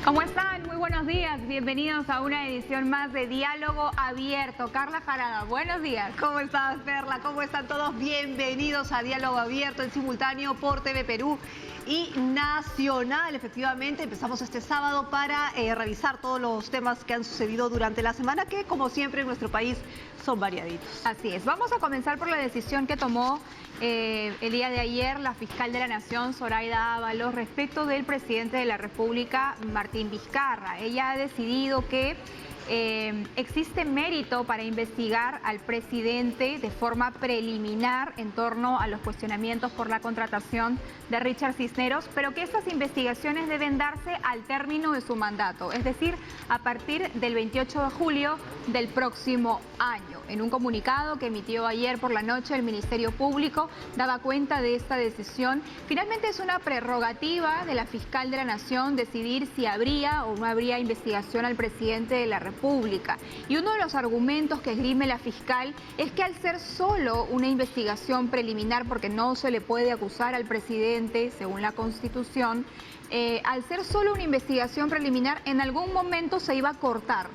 ¿Cómo están? Muy buenos días. Bienvenidos a una edición más de Diálogo Abierto. Carla Jarada, buenos días. ¿Cómo estás, Perla? ¿Cómo están todos? Bienvenidos a Diálogo Abierto en simultáneo por TV Perú y Nacional. Efectivamente, empezamos este sábado para revisar todos los temas que han sucedido durante la semana, que como siempre en nuestro país son variaditos. Así es. Vamos a comenzar por la decisión que tomó el día de ayer la fiscal de la Nación, Zoraida Ábalos, respecto del presidente de la República, Martín Vizcarra. Ella ha decidido que existe mérito para investigar al presidente de forma preliminar en torno a los cuestionamientos por la contratación de Richard Cisneros, pero que estas investigaciones deben darse al término de su mandato, es decir, a partir del 28 de julio del próximo año. En un comunicado que emitió ayer por la noche el Ministerio Público daba cuenta de esta decisión. Finalmente es una prerrogativa de la fiscal de la Nación decidir si habría o no habría investigación al presidente de la República. Y uno de los argumentos que esgrime la fiscal es que al ser solo una investigación preliminar, porque no se le puede acusar al presidente según la Constitución, al ser solo una investigación preliminar, en algún momento se iba a cortar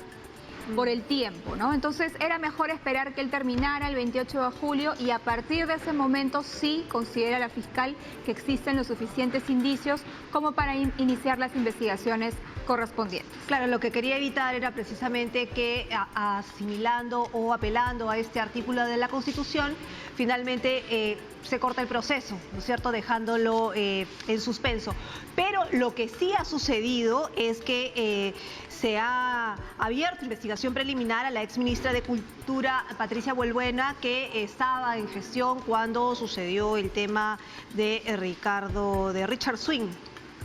por el tiempo, ¿no? Entonces era mejor esperar que él terminara el 28 de julio y a partir de ese momento sí considera la fiscal que existen los suficientes indicios como para iniciar las investigaciones correspondientes. Claro, lo que quería evitar era precisamente que asimilando o apelando a este artículo de la Constitución, finalmente se corta el proceso, ¿no es cierto?, dejándolo en suspenso. Pero lo que sí ha sucedido es que se ha abierto investigación preliminar a la exministra de Cultura, Patricia Buelbuena, que estaba en gestión cuando sucedió el tema de Richard Swing,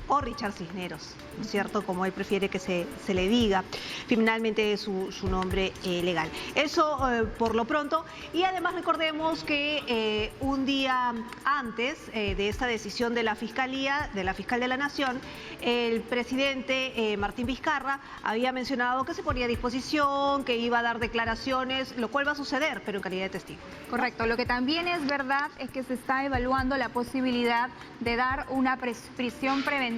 o Richard Cisneros, ¿no es cierto?, como él prefiere que se le diga. Finalmente es su nombre legal. Eso por lo pronto. Y además recordemos que un día antes de esta decisión de la Fiscalía, de la Fiscal de la Nación, el presidente Martín Vizcarra había mencionado que se ponía a disposición, que iba a dar declaraciones, lo cual va a suceder, pero en calidad de testigo. Correcto. Lo que también es verdad es que se está evaluando la posibilidad de dar una prisión preventiva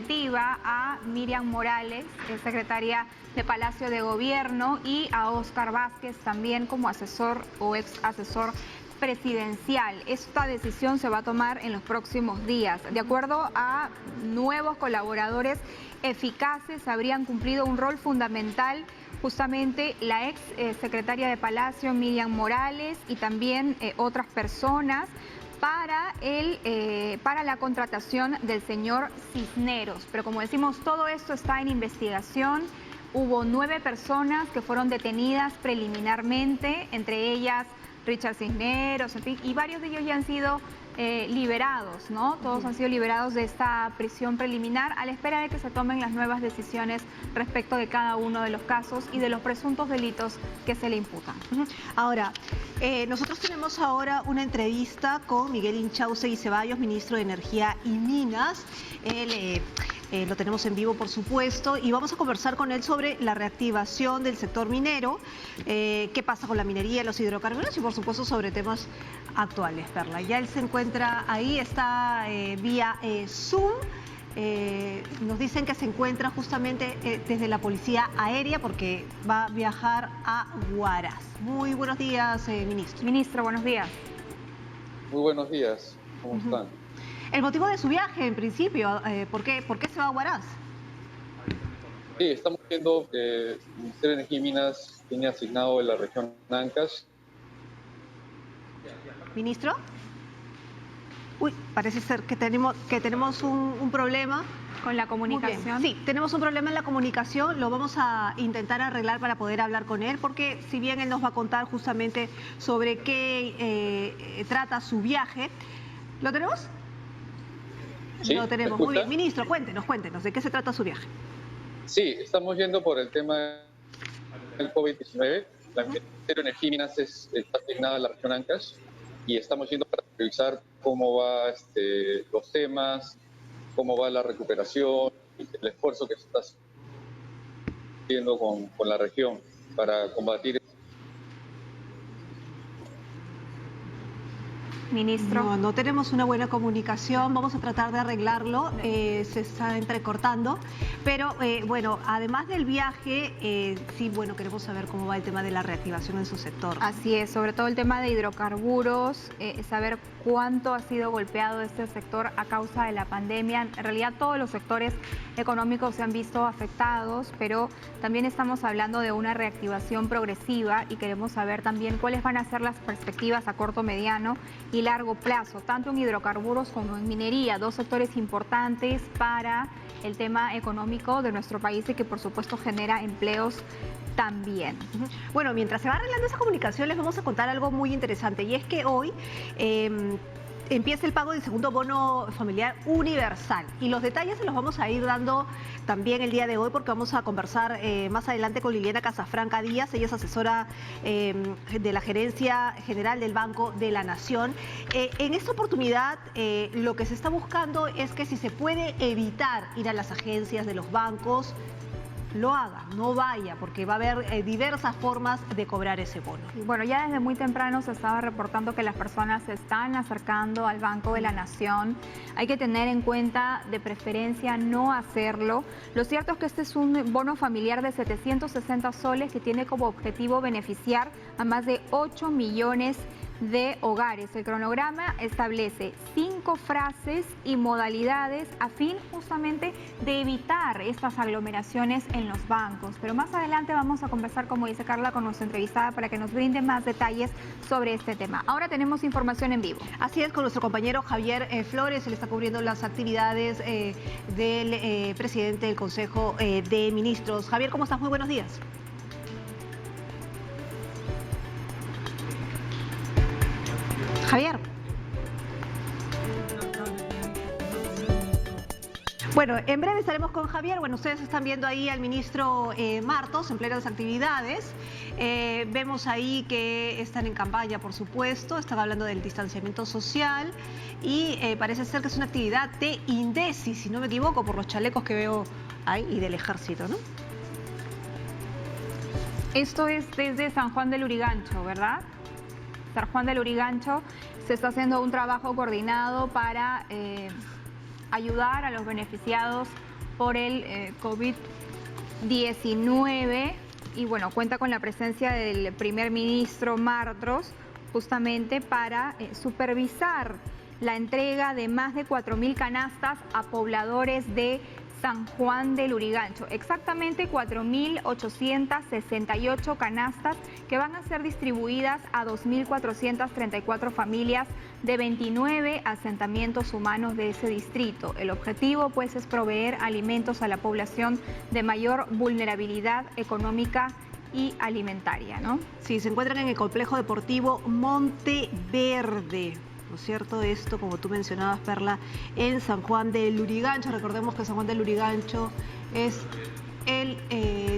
a Miriam Morales, secretaria de Palacio de Gobierno, y a Óscar Vázquez también como asesor o ex asesor presidencial. Esta decisión se va a tomar en los próximos días. De acuerdo a nuevos colaboradores eficaces, habrían cumplido un rol fundamental justamente la ex secretaria de Palacio, Miriam Morales, y también otras personas para la contratación del señor Cisneros. Pero como decimos, todo esto está en investigación. Hubo 9 personas que fueron detenidas preliminarmente, entre ellas Richard Cisneros, en fin, y varios de ellos ya han sido liberados, ¿no? Todos han sido liberados de esta prisión preliminar a la espera de que se tomen las nuevas decisiones respecto de cada uno de los casos y de los presuntos delitos que se le imputan. Ahora, nosotros tenemos ahora una entrevista con Miguel Inchaustegui Ceballos, ministro de Energía y Minas. Él lo tenemos en vivo, por supuesto, y vamos a conversar con él sobre la reactivación del sector minero, qué pasa con la minería, los hidrocarburos y, por supuesto, sobre temas actuales, Perla. Ya él se encuentra ahí, está vía Zoom. Nos dicen que se encuentra justamente desde la Policía Aérea porque va a viajar a Huaraz. Muy buenos días, ministro. Ministro, buenos días. Muy buenos días, ¿cómo están? El motivo de su viaje, en principio, ¿por qué se va a Huaraz? Sí, estamos viendo que el Ministerio de Energía y Minas tiene asignado en la región Ancash. ¿Ministro? Uy, parece ser que tenemos un problema. ¿Con la comunicación? Sí, tenemos un problema en la comunicación, lo vamos a intentar arreglar para poder hablar con él, porque si bien él nos va a contar justamente sobre qué trata su viaje. ¿Lo tenemos? Sí, lo tenemos. ¿me Muy bien. escucha? Ministro, cuéntenos, ¿de qué se trata su viaje? Sí, estamos yendo por el tema del COVID-19. La Ministerio de Energía y Minas está asignada a la región Ancash y estamos yendo para revisar cómo va los temas, cómo va la recuperación, el esfuerzo que se está haciendo con la región para combatir. ministro? No tenemos una buena comunicación, vamos a tratar de arreglarlo, se está entrecortando, pero bueno, además del viaje, sí, bueno, queremos saber cómo va el tema de la reactivación en su sector. Así es, sobre todo el tema de hidrocarburos, saber cuánto ha sido golpeado este sector a causa de la pandemia. En realidad todos los sectores económicos se han visto afectados, pero también estamos hablando de una reactivación progresiva y queremos saber también cuáles van a ser las perspectivas a corto, mediano y largo plazo, tanto en hidrocarburos como en minería, dos sectores importantes para el tema económico de nuestro país y que por supuesto genera empleos también. Bueno, mientras se va arreglando esa comunicación, les vamos a contar algo muy interesante, y es que hoy empieza el pago del segundo bono familiar universal, y los detalles se los vamos a ir dando también el día de hoy, porque vamos a conversar más adelante con Liliana Casafranca Díaz. Ella es asesora de la Gerencia General del Banco de la Nación. En esta oportunidad lo que se está buscando es que si se puede evitar ir a las agencias de los bancos, lo haga, no vaya, porque va a haber diversas formas de cobrar ese bono. Bueno, ya desde muy temprano se estaba reportando que las personas se están acercando al Banco de la Nación. Hay que tener en cuenta, de preferencia, no hacerlo. Lo cierto es que este es un bono familiar de 760 soles que tiene como objetivo beneficiar a más de 8 millones de hogares. El cronograma establece 5 frases y modalidades a fin justamente de evitar estas aglomeraciones en los bancos. Pero más adelante vamos a conversar, como dice Carla, con nuestra entrevistada para que nos brinde más detalles sobre este tema. Ahora tenemos información en vivo. Así es, con nuestro compañero Javier Flores. Él está cubriendo las actividades del presidente del Consejo de Ministros. Javier, ¿cómo estás? Muy buenos días. Javier. Bueno, en breve estaremos con Javier. Bueno, ustedes están viendo ahí al ministro Martos en plenas actividades. Vemos ahí que están en campaña, por supuesto. Están hablando del distanciamiento social y parece ser que es una actividad de INDECI, si no me equivoco, por los chalecos que veo ahí, y del ejército, ¿no? Esto es desde San Juan del Lurigancho, ¿verdad? San Juan del Lurigancho se está haciendo un trabajo coordinado para ayudar a los beneficiados por el COVID-19 y bueno, cuenta con la presencia del primer ministro Martos justamente para supervisar la entrega de más de 4.000 canastas a pobladores de San Juan del Lurigancho. Exactamente 4.868 canastas que van a ser distribuidas a 2.434 familias de 29 asentamientos humanos de ese distrito. El objetivo, pues, es proveer alimentos a la población de mayor vulnerabilidad económica y alimentaria, ¿no? Sí, se encuentran en el complejo deportivo Monteverde. ¿No es cierto? Esto, como tú mencionabas, Perla, en San Juan del Lurigancho. Recordemos que San Juan del Lurigancho es el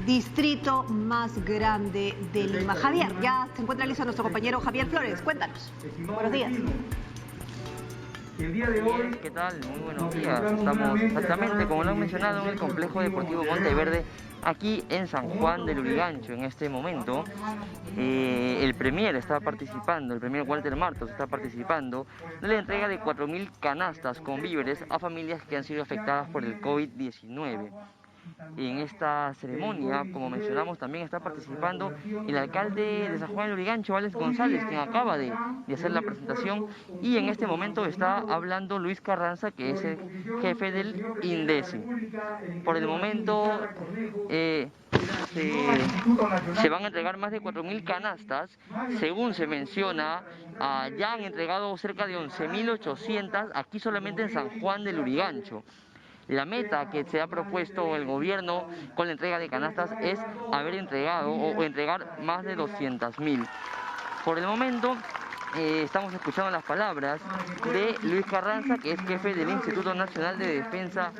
distrito más grande de Lima. Javier, ya se encuentra listo nuestro compañero Javier Flores. Cuéntanos. Buenos días. El día de hoy... ¿Qué tal? Muy buenos días. Estamos exactamente, como lo han mencionado, en el complejo deportivo Monteverde, aquí en San Juan del Lurigancho. En este momento, el Premier está participando, el Premier Walter Martos está participando de la entrega de 4.000 canastas con víveres a familias que han sido afectadas por el COVID-19. En esta ceremonia, como mencionamos, también está participando el alcalde de San Juan del Lurigancho, Alex González, quien acaba de hacer la presentación, y en este momento está hablando Luis Carranza, que es el jefe del INDECI. Por el momento se van a entregar más de 4.000 canastas, según se menciona. Ya han entregado cerca de 11.800 aquí solamente en San Juan del Lurigancho. La meta que se ha propuesto el gobierno con la entrega de canastas es haber entregado o entregar más de 200.000. Por el momento estamos escuchando las palabras de Luis Carranza, que es jefe del Instituto Nacional de Defensa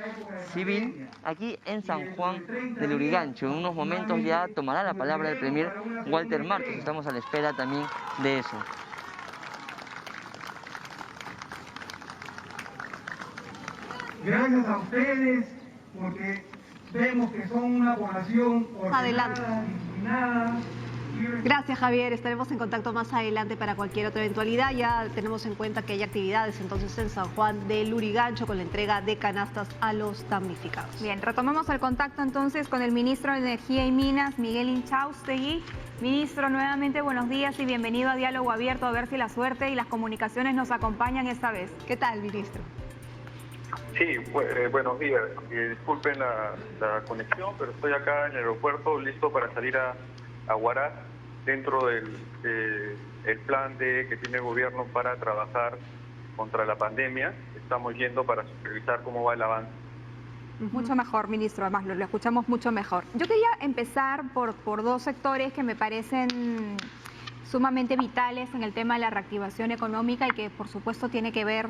Civil aquí en San Juan del Lurigancho. En unos momentos ya tomará la palabra el premier Walter Martos. Estamos a la espera también de eso. Gracias a ustedes, porque vemos que son una población ordenada, disciplinada, Gracias, Javier. Estaremos en contacto más adelante para cualquier otra eventualidad. Ya tenemos en cuenta que hay actividades entonces en San Juan de Lurigancho con la entrega de canastas a los damnificados. Bien, retomamos el contacto entonces con el ministro de Energía y Minas, Miguel Inchaustegui. Ministro, nuevamente buenos días y bienvenido a Diálogo Abierto, a ver si la suerte y las comunicaciones nos acompañan esta vez. ¿Qué tal, ministro? Sí, buenos días. Disculpen la conexión, pero estoy acá en el aeropuerto listo para salir a Huaraz dentro del plan que tiene el gobierno para trabajar contra la pandemia. Estamos yendo para supervisar cómo va el avance. Mucho mejor, ministro, además lo escuchamos mucho mejor. Yo quería empezar por dos sectores que me parecen sumamente vitales en el tema de la reactivación económica y que por supuesto tiene que ver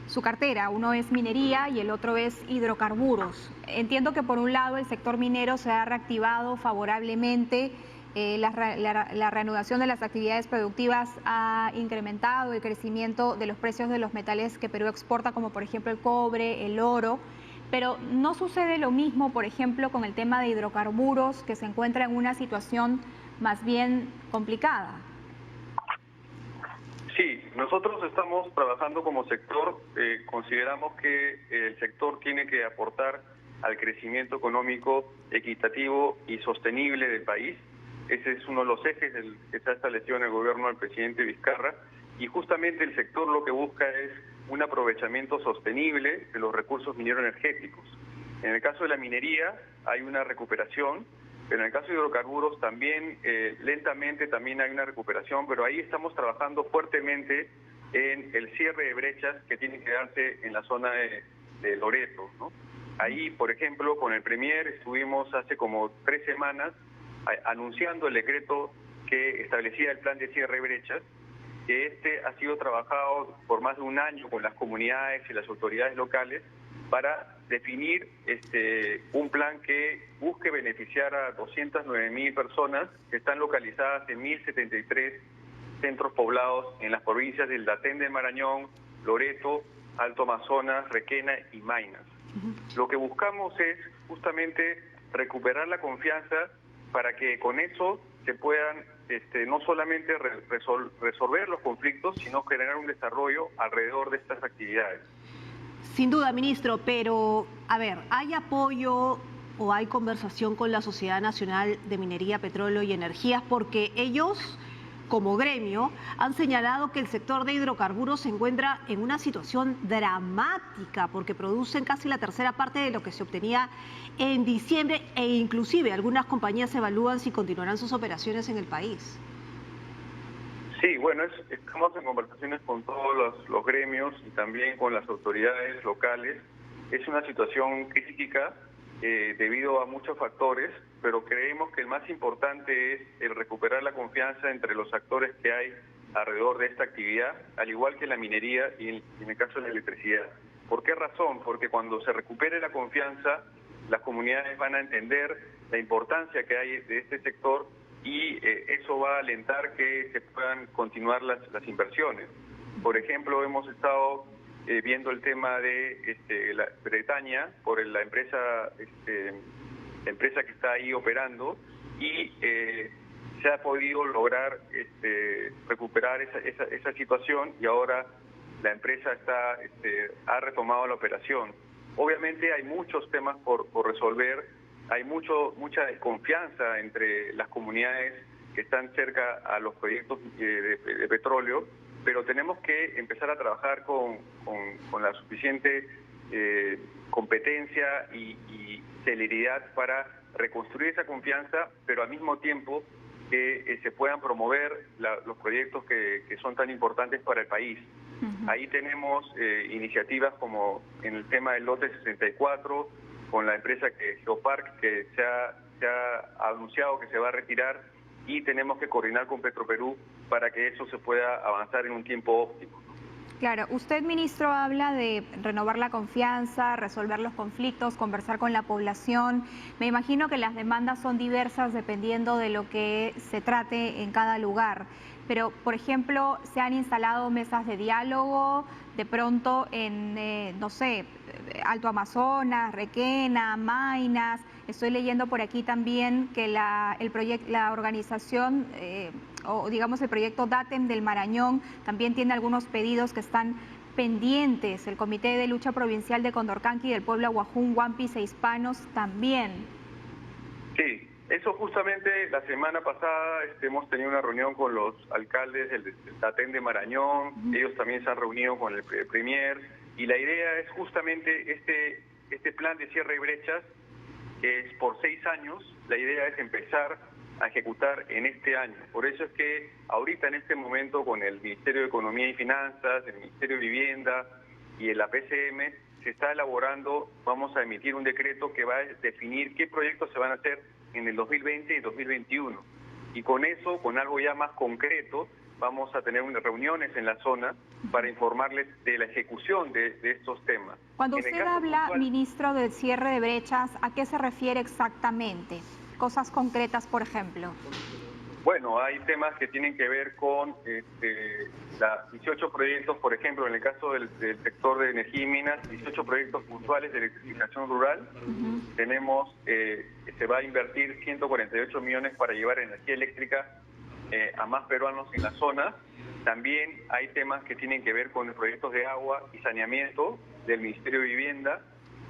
su cartera. Uno es minería y el otro es hidrocarburos. Entiendo que por un lado el sector minero se ha reactivado favorablemente, la reanudación de las actividades productivas ha incrementado el crecimiento de los precios de los metales que Perú exporta, como por ejemplo el cobre, el oro, pero no sucede lo mismo, por ejemplo, con el tema de hidrocarburos, que se encuentra en una situación más bien complicada. Sí, nosotros estamos trabajando como sector, consideramos que el sector tiene que aportar al crecimiento económico equitativo y sostenible del país. Ese es uno de los ejes que está establecido en el gobierno del presidente Vizcarra, y justamente el sector lo que busca es un aprovechamiento sostenible de los recursos minero-energéticos. En el caso de la minería hay una recuperación, pero en el caso de hidrocarburos también, lentamente también hay una recuperación, pero ahí estamos trabajando fuertemente en el cierre de brechas que tienen que darse en la zona de Loreto, ¿no? Ahí, por ejemplo, con el Premier estuvimos hace como 3 semanas anunciando el decreto que establecía el plan de cierre de brechas, que ha sido trabajado por más de un año con las comunidades y las autoridades locales para definir un plan que busque beneficiar a 209.000 personas que están localizadas en 1.073 centros poblados en las provincias del Daten de Marañón, Loreto, Alto Amazonas, Requena y Maynas. Lo que buscamos es justamente recuperar la confianza para que con eso se puedan no solamente resolver los conflictos, sino generar un desarrollo alrededor de estas actividades. Sin duda, ministro, pero a ver, ¿hay apoyo o hay conversación con la Sociedad Nacional de Minería, Petróleo y Energías? Porque ellos, como gremio, han señalado que el sector de hidrocarburos se encuentra en una situación dramática porque producen casi la tercera parte de lo que se obtenía en diciembre e inclusive algunas compañías evalúan si continuarán sus operaciones en el país. Sí, bueno, estamos en conversaciones con todos los gremios y también con las autoridades locales. Es una situación crítica debido a muchos factores, pero creemos que el más importante es el recuperar la confianza entre los actores que hay alrededor de esta actividad, al igual que la minería y en el caso de la electricidad. ¿Por qué razón? Porque cuando se recupere la confianza, las comunidades van a entender la importancia que hay de este sector y eso va a alentar que se puedan continuar las inversiones. Por ejemplo, hemos estado viendo el tema de la Bretaña por la empresa que está ahí operando y se ha podido lograr recuperar esa situación y ahora la empresa ha retomado la operación. Obviamente hay muchos temas por resolver, hay mucha desconfianza entre las comunidades que están cerca a los proyectos de petróleo, pero tenemos que empezar a trabajar con la suficiente competencia y celeridad para reconstruir esa confianza, pero al mismo tiempo que se puedan promover los proyectos que son tan importantes para el país. Ahí tenemos iniciativas como en el tema del lote 64, con la empresa Geopark, que se ha anunciado que se va a retirar, y tenemos que coordinar con Petroperú para que eso se pueda avanzar en un tiempo óptimo. Claro, usted, ministro, habla de renovar la confianza, resolver los conflictos, conversar con la población. Me imagino que las demandas son diversas dependiendo de lo que se trate en cada lugar. Pero, por ejemplo, se han instalado mesas de diálogo, de pronto en, no sé, Alto Amazonas, Requena, Maynas. Estoy leyendo por aquí también que la organización, o digamos el proyecto DATEM del Marañón, también tiene algunos pedidos que están pendientes. El Comité de Lucha Provincial de Condorcanqui del pueblo Aguajún, Huampis e Hispanos también. Sí, eso justamente la semana pasada hemos tenido una reunión con los alcaldes del DATEM de Marañón, ellos también se han reunido con el Premier, y la idea es justamente este plan de cierre de brechas, que es por 6 años. La idea es empezar a ejecutar en este año. Por eso es que ahorita en este momento con el Ministerio de Economía y Finanzas, el Ministerio de Vivienda y el APCM se está elaborando, vamos a emitir un decreto que va a definir qué proyectos se van a hacer en el 2020 y 2021. Y con eso, con algo ya más concreto, vamos a tener unas reuniones en la zona para informarles de la ejecución de estos temas. Cuando usted habla, ministro, del cierre de brechas, ¿a qué se refiere exactamente? Cosas concretas, por ejemplo. Bueno, hay temas que tienen que ver con 18 proyectos, por ejemplo, en el caso del sector de energía y minas, 18 proyectos puntuales de electrificación rural. Tenemos, se va a invertir 148 millones para llevar energía eléctrica a más peruanos en la zona. También hay temas que tienen que ver con los proyectos de agua y saneamiento del Ministerio de Vivienda,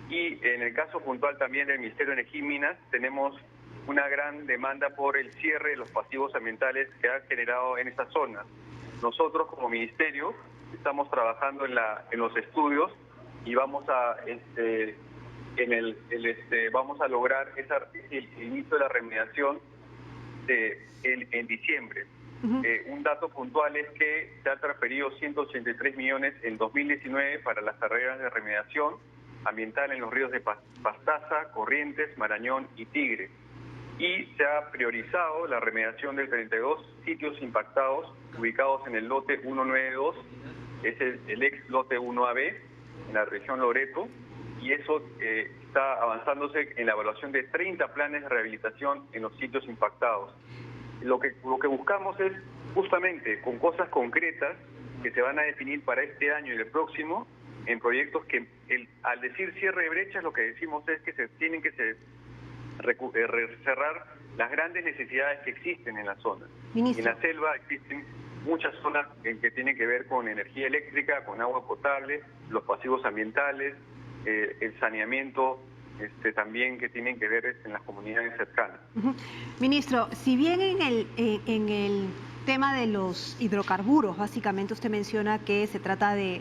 y en el caso puntual también del Ministerio de Energía y Minas tenemos una gran demanda por el cierre de los pasivos ambientales que ha generado en esta zona. Nosotros como ministerio estamos trabajando en los estudios y vamos a vamos a lograr el inicio de la remediación en diciembre. Un dato puntual es que se han transferido 183 millones en 2019 para las carreras de remediación ambiental en los ríos de Pastaza, Corrientes, Marañón y Tigre. Y se ha priorizado la remediación de 32 sitios impactados ubicados en el lote 192, es el ex lote 1AB, en la región Loreto, y eso está avanzándose en la evaluación de 30 planes de rehabilitación en los sitios impactados. Lo que buscamos es justamente con cosas concretas que se van a definir para este año y el próximo, en proyectos que al decir cierre de brechas lo que decimos es que se tienen que cerrar las grandes necesidades que existen en la zona. Ministro. En la selva existen muchas zonas que tienen que ver con energía eléctrica, con agua potable, los pasivos ambientales, el saneamiento también que tienen que ver en las comunidades cercanas. Ministro, si bien en el tema de los hidrocarburos, básicamente usted menciona que se trata de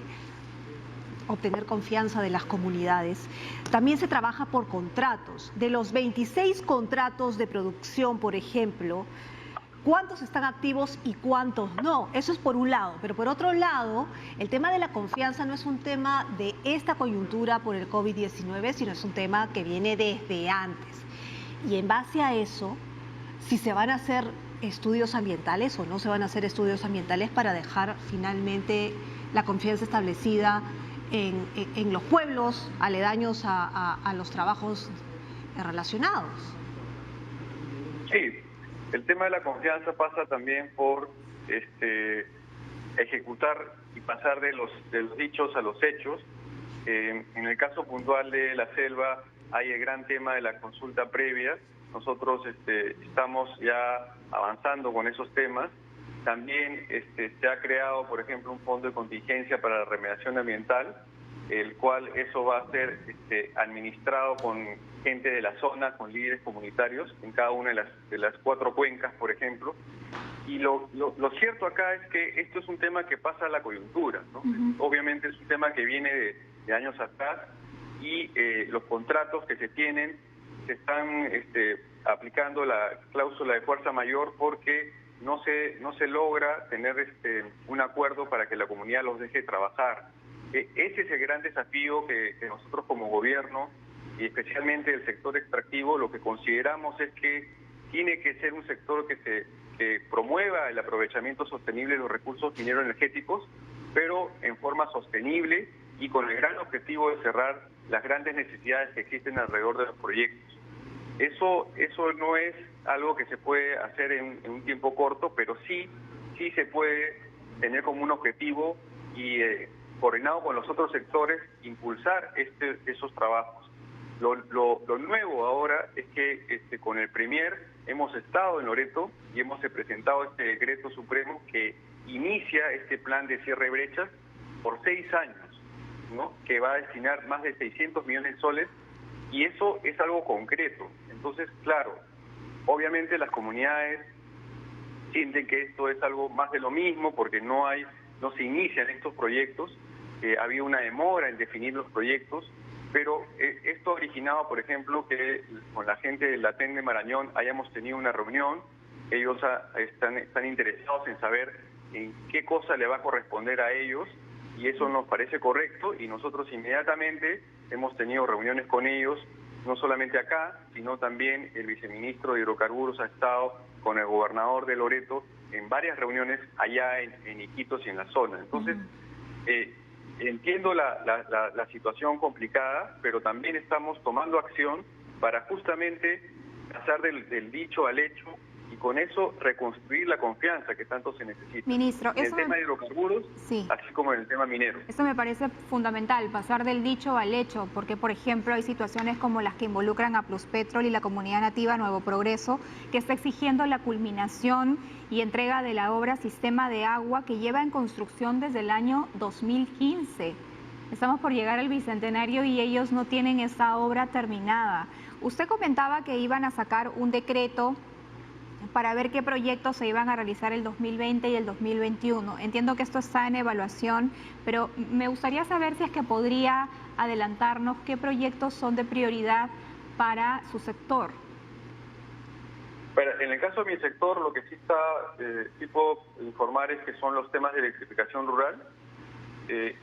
obtener confianza de las comunidades, también se trabaja por contratos. De los 26 contratos de producción, por ejemplo, ¿cuántos están activos y cuántos no? Eso es por un lado, pero por otro lado, el tema de la confianza no es un tema de esta coyuntura por el COVID-19, sino es un tema que viene desde antes. Y en base a eso, si se van a hacer estudios ambientales o no se van a hacer estudios ambientales para dejar finalmente la confianza establecida en los pueblos aledaños a los trabajos relacionados. Sí, el tema de la confianza pasa también por ejecutar y pasar de los dichos a los hechos. En el caso puntual de la selva hay el gran tema de la consulta previa. Nosotros estamos ya avanzando con esos temas. También se ha creado, por ejemplo, un fondo de contingencia para la remediación ambiental, el cual eso va a ser administrado con gente de la zona, con líderes comunitarios en cada una de las 4 cuencas, por ejemplo. Y lo cierto acá es que esto es un tema que pasa a la coyuntura, ¿no? Obviamente es un tema que viene de años atrás, y los contratos que se tienen se están aplicando la cláusula de fuerza mayor porque no se logra tener un acuerdo para que la comunidad los deje trabajar. Ese es el gran desafío que nosotros como gobierno, y especialmente el sector extractivo, lo que consideramos es que tiene que ser un sector que promueva el aprovechamiento sostenible de los recursos mineros energéticos, pero en forma sostenible y con el gran objetivo de cerrar las grandes necesidades que existen alrededor de los proyectos. Eso no es algo que se puede hacer en un tiempo corto, pero sí se puede tener como un objetivo y coordinado con los otros sectores impulsar esos trabajos. Lo nuevo ahora es que con el Premier hemos estado en Loreto y hemos presentado este decreto supremo que inicia este plan de cierre de brechas por 6 años, ¿no? Que va a destinar más de 600 millones de soles, y eso es algo concreto. Entonces, claro, obviamente las comunidades sienten que esto es algo más de lo mismo porque no se inician estos proyectos, ha habido una demora en definir los proyectos, pero esto ha originado, por ejemplo, que con la gente del Latén de Marañón hayamos tenido una reunión. Ellos están interesados en saber en qué cosa le va a corresponder a ellos, y eso nos parece correcto, y nosotros inmediatamente hemos tenido reuniones con ellos, no solamente acá, sino también el viceministro de Hidrocarburos ha estado con el gobernador de Loreto en varias reuniones allá en Iquitos y en la zona. Entonces, entiendo la situación complicada, pero también estamos tomando acción para justamente pasar del dicho al hecho y con eso reconstruir la confianza que tanto se necesita. Ministro, en el tema de hidrocarburos, sí, así como en el tema minero. Eso me parece fundamental, pasar del dicho al hecho, porque por ejemplo hay situaciones como las que involucran a Pluspetrol y la comunidad nativa Nuevo Progreso, que está exigiendo la culminación y entrega de la obra Sistema de Agua, que lleva en construcción desde el año 2015. Estamos por llegar al bicentenario y ellos no tienen esa obra terminada. Usted comentaba que iban a sacar un decreto para ver qué proyectos se iban a realizar el 2020 y el 2021. Entiendo que esto está en evaluación, pero me gustaría saber si es que podría adelantarnos qué proyectos son de prioridad para su sector. Bueno, en el caso de mi sector, lo que sí puedo informar es que son los temas de electrificación rural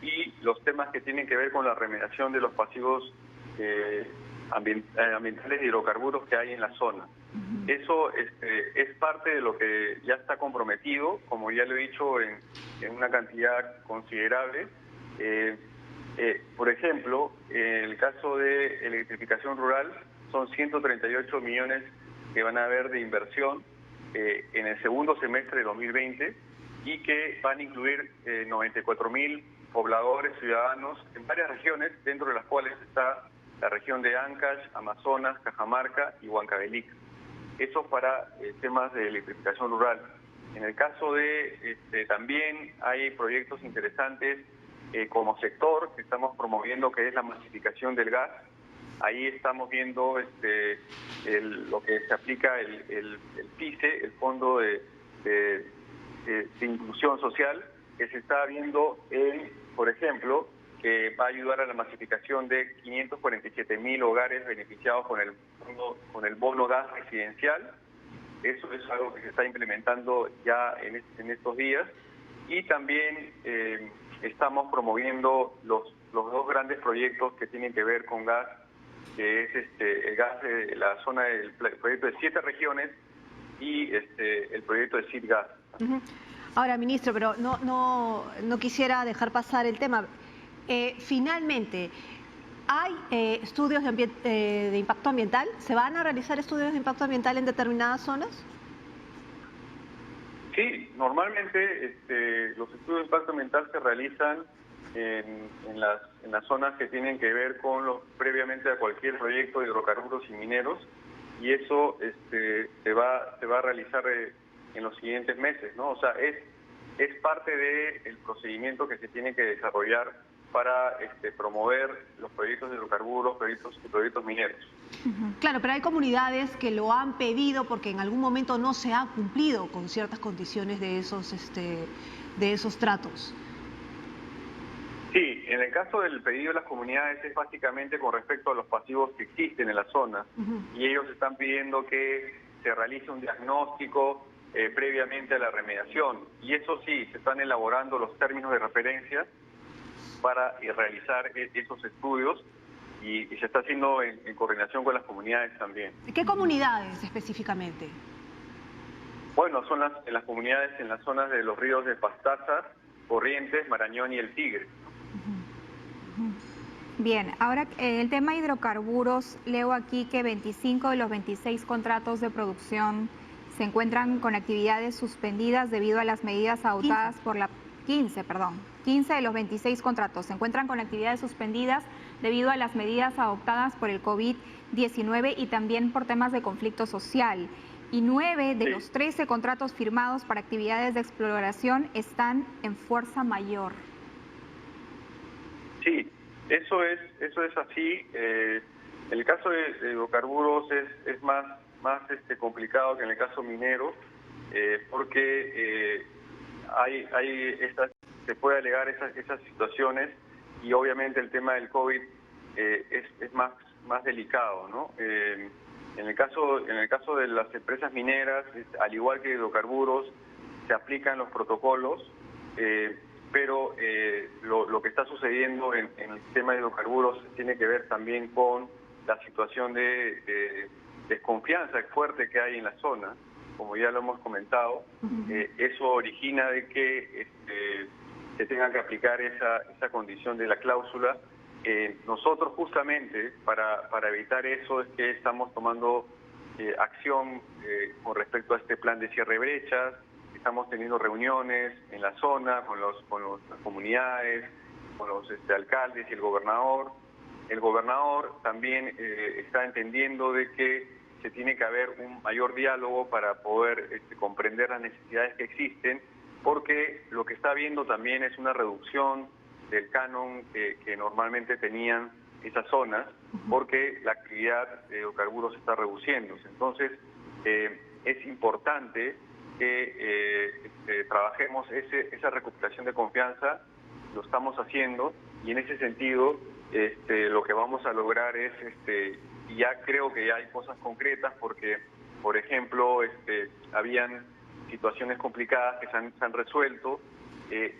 y los temas que tienen que ver con la remediación de los pasivos ambientales de hidrocarburos que hay en la zona. Eso es parte de lo que ya está comprometido, como ya lo he dicho, en una cantidad considerable. Por ejemplo, en el caso de electrificación rural, son 138 millones que van a haber de inversión en el segundo semestre de 2020 y que van a incluir 94.000 pobladores, ciudadanos en varias regiones, dentro de las cuales está la región de Ancash, Amazonas, Cajamarca y Huancavelica. Eso para temas de electrificación rural. En el caso de, también hay proyectos interesantes como sector que estamos promoviendo, que es la masificación del gas. Ahí estamos viendo lo que se aplica el PICE, el Fondo de Inclusión Social, que se está viendo por ejemplo, que va a ayudar a la masificación de 547.000 hogares beneficiados con el bono gas residencial. Eso es algo que se está implementando ya en estos días. Y también estamos promoviendo los dos grandes proyectos que tienen que ver con gas, que es el gas de la zona del proyecto de 7 regiones y el proyecto de SIDGAS. Ahora, ministro, pero no quisiera dejar pasar el tema. Finalmente, ¿hay estudios de impacto ambiental? ¿Se van a realizar estudios de impacto ambiental en determinadas zonas? Sí, normalmente los estudios de impacto ambiental se realizan en las zonas que tienen que ver con previamente a cualquier proyecto de hidrocarburos y mineros, y eso se va a realizar en los siguientes meses, ¿no? O sea, es parte del procedimiento que se tiene que desarrollar para promover los proyectos de hidrocarburos, proyectos mineros. Claro, pero hay comunidades que lo han pedido porque en algún momento no se ha cumplido con ciertas condiciones de esos tratos. Sí, en el caso del pedido de las comunidades es básicamente con respecto a los pasivos que existen en la zona, y ellos están pidiendo que se realice un diagnóstico previamente a la remediación, y eso sí, se están elaborando los términos de referencia para realizar esos estudios, y se está haciendo en coordinación con las comunidades también. ¿Qué comunidades específicamente? Bueno, son las comunidades en las zonas de los ríos de Pastaza, Corrientes, Marañón y el Tigre. Bien, ahora el tema hidrocarburos, leo aquí que 25 de los 26 contratos de producción se encuentran con actividades suspendidas debido a las medidas adoptadas por la 15 de los 26 contratos se encuentran con actividades suspendidas debido a las medidas adoptadas por el COVID-19 y también por temas de conflicto social. Y 9 de los 13 contratos firmados para actividades de exploración están en fuerza mayor. Sí, eso es así. El caso de hidrocarburos es más complicado que en el caso minero, porque se puede alegar esas situaciones y obviamente el tema del COVID es más delicado, ¿no? En el caso de las empresas mineras, al igual que hidrocarburos, se aplican los protocolos, pero lo que está sucediendo en el tema de hidrocarburos tiene que ver también con la situación de desconfianza fuerte que hay en la zona, como ya lo hemos comentado. Eso origina de que se tenga que aplicar esa condición de la cláusula. Nosotros justamente para evitar eso es que estamos tomando acción con respecto a este plan de cierre de brechas. Estamos teniendo reuniones en la zona con las comunidades, con los alcaldes y el gobernador. El gobernador también está entendiendo de que se tiene que haber un mayor diálogo para poder comprender las necesidades que existen, porque lo que está habiendo también es una reducción del canon que normalmente tenían esas zonas, porque la actividad de hidrocarburos está reduciéndose. Entonces, es importante que trabajemos esa recuperación de confianza. Lo estamos haciendo y en ese sentido lo que vamos a lograr es, y ya creo que ya hay cosas concretas, porque, por ejemplo, habían situaciones complicadas que se han resuelto,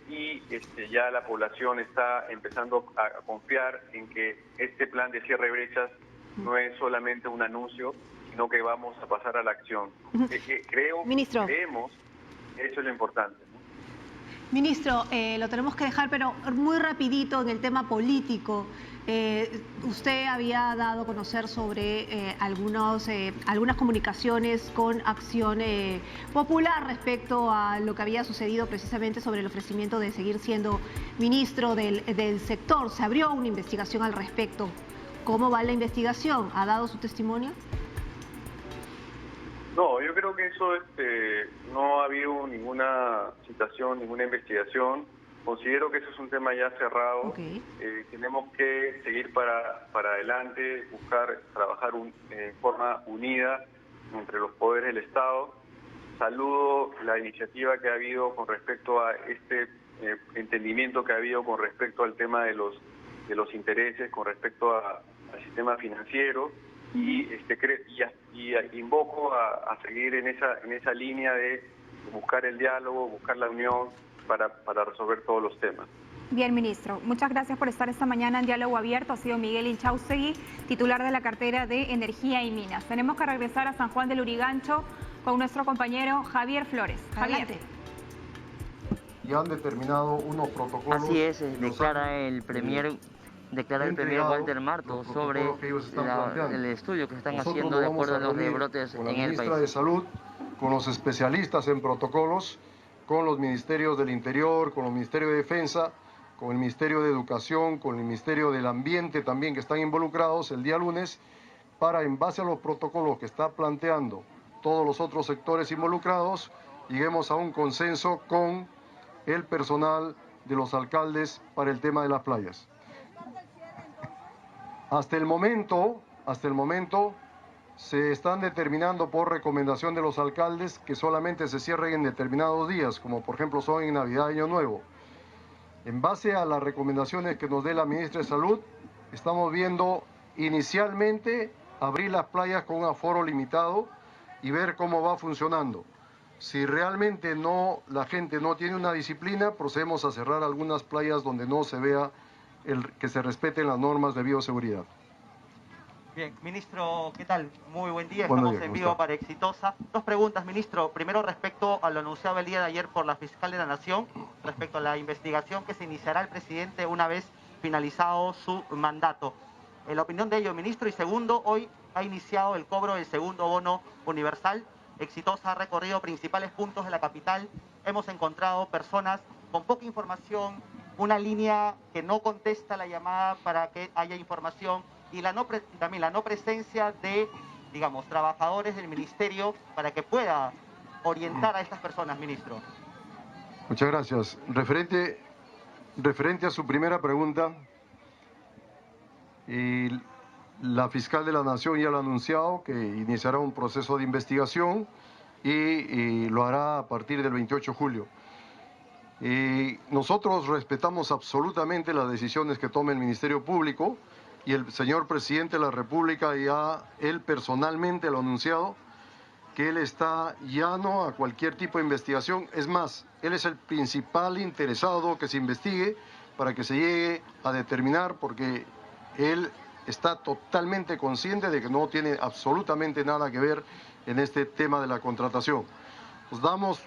y ya la población está empezando a confiar en que este plan de cierre de brechas no es solamente un anuncio, sino que vamos a pasar a la acción. Creemos que eso es lo importante, ¿no? Ministro, lo tenemos que dejar, pero muy rapidito en el tema político. Usted había dado a conocer sobre algunas comunicaciones con Acción Popular respecto a lo que había sucedido precisamente sobre el ofrecimiento de seguir siendo ministro del sector. Se abrió una investigación al respecto. ¿Cómo va la investigación? ¿Ha dado su testimonio? No, yo creo que eso no ha habido ninguna citación, ninguna investigación. Considero que eso es un tema ya cerrado. Okay. Tenemos que seguir para adelante, buscar trabajar en forma unida entre los poderes del Estado. Saludo la iniciativa que ha habido con respecto a este entendimiento que ha habido con respecto al tema de los intereses, con respecto al sistema financiero. Y invoco a seguir en esa línea de buscar el diálogo, buscar la unión para resolver todos los temas. Bien, ministro. Muchas gracias por estar esta mañana en Diálogo Abierto. Ha sido Miguel Inchaustegui, titular de la cartera de Energía y Minas. Tenemos que regresar a San Juan del Lurigancho con nuestro compañero Javier Flores. Javier. Ya han determinado unos protocolos. Así es, declara el Premier Walter Martos sobre el estudio que están haciendo de acuerdo a los rebrotes en el país. Con la ministra de Salud, con los especialistas en protocolos, con los ministerios del Interior, con los ministerios de Defensa, con el Ministerio de Educación, con el Ministerio del Ambiente también, que están involucrados el día lunes, para, en base a los protocolos que está planteando todos los otros sectores involucrados, lleguemos a un consenso con el personal de los alcaldes para el tema de las playas. Hasta el momento, se están determinando por recomendación de los alcaldes que solamente se cierren en determinados días, como por ejemplo son en Navidad y Año Nuevo. En base a las recomendaciones que nos dé la ministra de Salud, estamos viendo inicialmente abrir las playas con un aforo limitado y ver cómo va funcionando. Si realmente la gente no tiene una disciplina, procedemos a cerrar algunas playas donde no se vea que se respeten las normas de bioseguridad. Bien, ministro, ¿qué tal? Muy buen día, estamos en vivo para Exitosa. Dos preguntas, ministro. Primero, respecto a lo anunciado el día de ayer por la fiscal de la Nación, respecto a la investigación que se iniciará el presidente una vez finalizado su mandato. En la opinión de ello, ministro. Y segundo, hoy ha iniciado el cobro del segundo bono universal. Exitosa ha recorrido principales puntos de la capital. Hemos encontrado personas con poca información, una línea que no contesta la llamada para que haya información y también la no presencia de, digamos, trabajadores del ministerio para que pueda orientar a estas personas, ministro. Muchas gracias. Referente a su primera pregunta, la fiscal de la Nación ya lo ha anunciado que iniciará un proceso de investigación y lo hará a partir del 28 de julio. Nosotros respetamos absolutamente las decisiones que tome el Ministerio Público y el señor Presidente de la República ya él personalmente lo ha anunciado que él está llano a cualquier tipo de investigación. Es más, él es el principal interesado que se investigue para que se llegue a determinar, porque él está totalmente consciente de que no tiene absolutamente nada que ver en este tema de la contratación. Nos damos